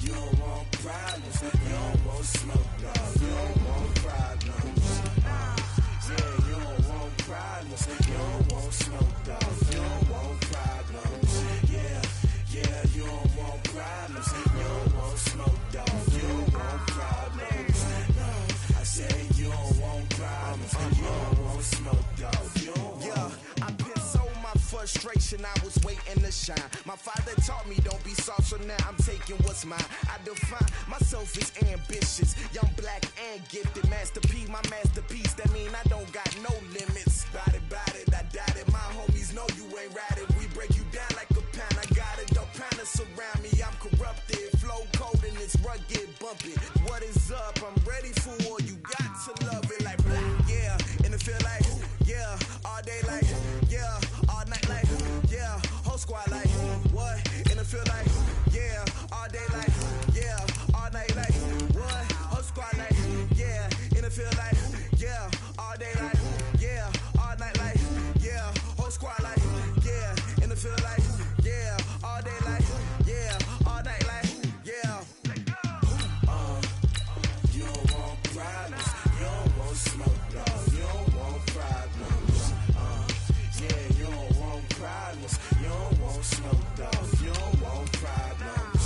[SPEAKER 13] You don't want problems, you don't want smoke, dog. You don't want problems. Yeah, you don't want problems, you don't want smoke, dog. You don't want problems. Yeah, you don't want problems, you don't want smoke, dog. You don't want problems. No, I said you don't want problems, you don't want smoke, dog. You don't want. Yeah, I been so my frustration, I was waiting to shine. My father taught me don't be soft, so now I'm taking what's mine. I define myself as ambitious, young, black, and gifted. Master P, my masterpiece. That mean I don't got no limits. Bout it, I doubt it. My homies know you ain't ratted. We break you down like a pound. I got it, don't pound us around me. I'm corrupted, flow cold and it's rugged, bumpy. What is up? I'm ready for war. You got to love it like yeah, and it feel like yeah, all day like yeah, all night like yeah, whole squad like what? And it feel like yeah, all day like yeah, all night like what? Whole squad like yeah, and it feel like yeah, all day like yeah, all night like yeah, whole squad like yeah, and it feel like yeah, all day like yeah, all night like yeah. You don't want problems, you don't want smoke, dog. You don't want problems. Yeah, you don't want problems, you don't want smoke, dog. You don't want problems.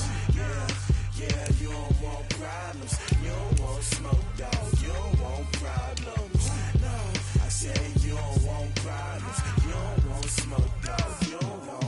[SPEAKER 13] Yeah, you don't want problems, you don't want smoke, dog. You don't want problems. No, I said you don't want problems, you don't want smoke, dog. You don't want.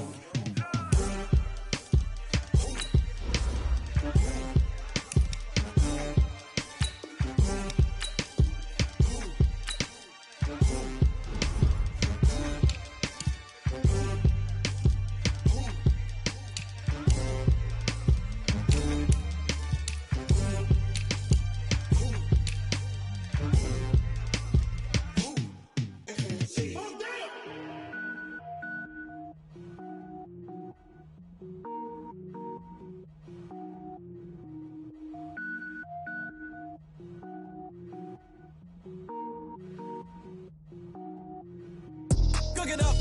[SPEAKER 14] Cook it up,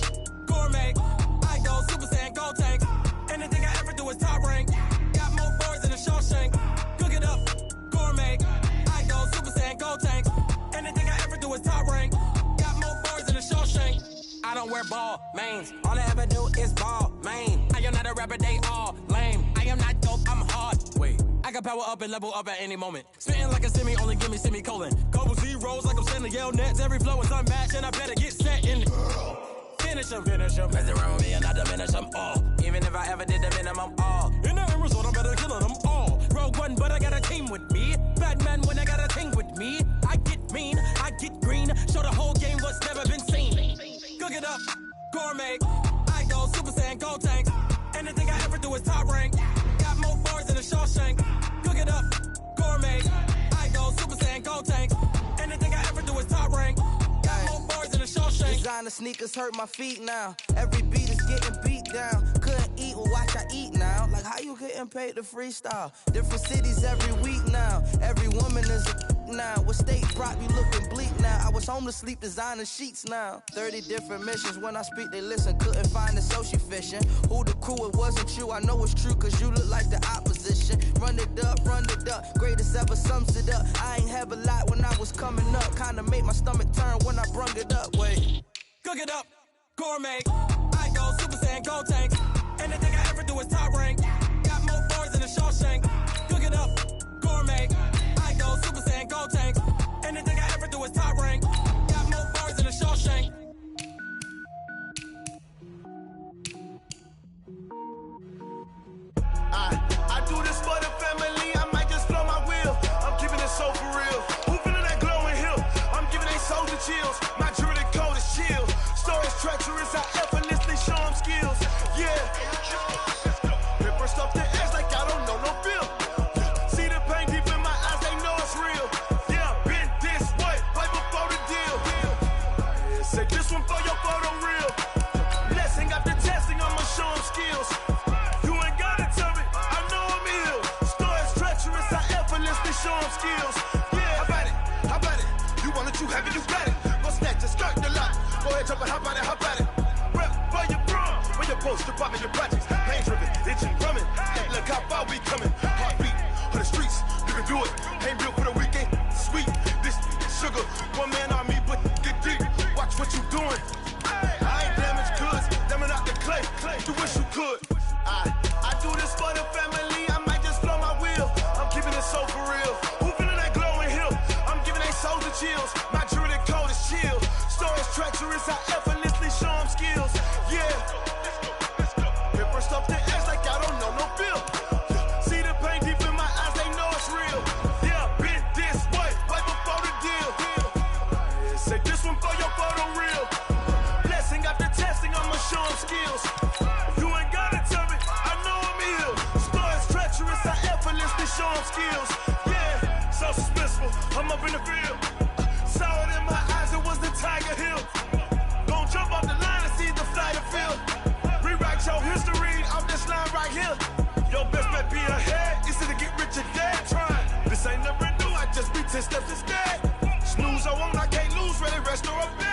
[SPEAKER 14] gourmet. I go Super Saiyan, gold tank. Anything I ever do is top rank. Got more boards than a Shawshank. Cook it up, gourmet. I go Super Saiyan, gold tank. Anything I ever do is top rank. Got more boards than a Shawshank. I don't wear ball mains. All I ever do is ball main. I am not a rapper, they all lame. I am not dope, I'm hard. Wait, I can power up and level up at any moment. Spitting like a semi, only give me semicolon. Couple zeros like I'm sending yell nets. Every flow is unmatched and I better get set in. Finish them. Mess around with me and I diminish them all. Even if I ever did the minimum all. In the end result, I'm better killing them all. Rogue One, but I got a team with me. Batman when I got a thing with me. I get mean, I get green. Show the whole game what's never been seen. Cook it up, gourmet. I go Super Saiyan, gold tank. Anything I ever do is top rank. Got more bars than a Shawshank. Cook it up, gourmet. I go Super Saiyan, gold tank. Anything I ever do is top rank. Got more bars than a Shawshank.
[SPEAKER 15] Designer sneakers hurt my feet now. Every beat is getting beat down. Couldn't eat, well watch I eat now. Like how you getting paid to freestyle? Different cities every week now. Every woman is a now. What state prop you looking bleak now? I was home to sleep, designer sheets now. 30 different missions. When I speak they listen. Couldn't find it, so she fishing. Who the crew, it wasn't you. I know it's true cause you look like the opposition. Run it up, greatest ever sums it up. I ain't have a lot when I was coming up. Kinda made my stomach turn when I brung it up. Wait,
[SPEAKER 14] cook it up, gourmet. I go Super Saiyan, gold tank. Anything I ever do is top rank. Got more bars than a Shawshank. Cook it up, gourmet. I go Super Saiyan, gold tank. Anything I ever do is top rank. Got more bars than a Shawshank.
[SPEAKER 16] I do this for the family. I might just one for your photo reel. Blessing after testing, I'ma show them skills. You ain't gotta tell me, I know I'm ill. Stories treacherous, I effortlessly show them skills. Yeah, how about it? You want it, you have it, you got it. Go snatch it, skirt the lot. Go ahead, jump it, how about it? Rep for your prom, when your poster popping your projects. Pain driven, itching, drumming. Look how far we coming. Heartbeat for the streets, you can do it. Ain't built for the weekend, sweet. This sugar, one man army, but get deep. Watch what you doing. I ain't damaged goods, damn it out the clay. You wish you could. I do this for the family. I might just blow my wheel. I'm keeping it so for real. Who feeling that glowing hill? I'm giving they souls the chills. My jewelry code is chill. Stories treacherous, I effortlessly show them skills. Yeah. Paper stuff the edge like I don't know no feel. See the pain deep in my eyes, they know it's real. Yeah, been this way, right before the deal. Say this one for your photo reel. Blessing after testing, I'ma show them skills. You ain't gotta tell me, I know I'm ill. Stories treacherous, I effortlessly show them skills. Yeah, so suspenseful, I'm up in the field. Saw it in my eyes, it was the Tiger Hill. Gon' jump off the line and see the flight of field. Rewrite your history off this line right here. Your best bet be ahead, easy to get rich or dead trying. This ain't never new, I just be 10 steps instead. Snooze, I won't, I can't lose, ready, rest or up there.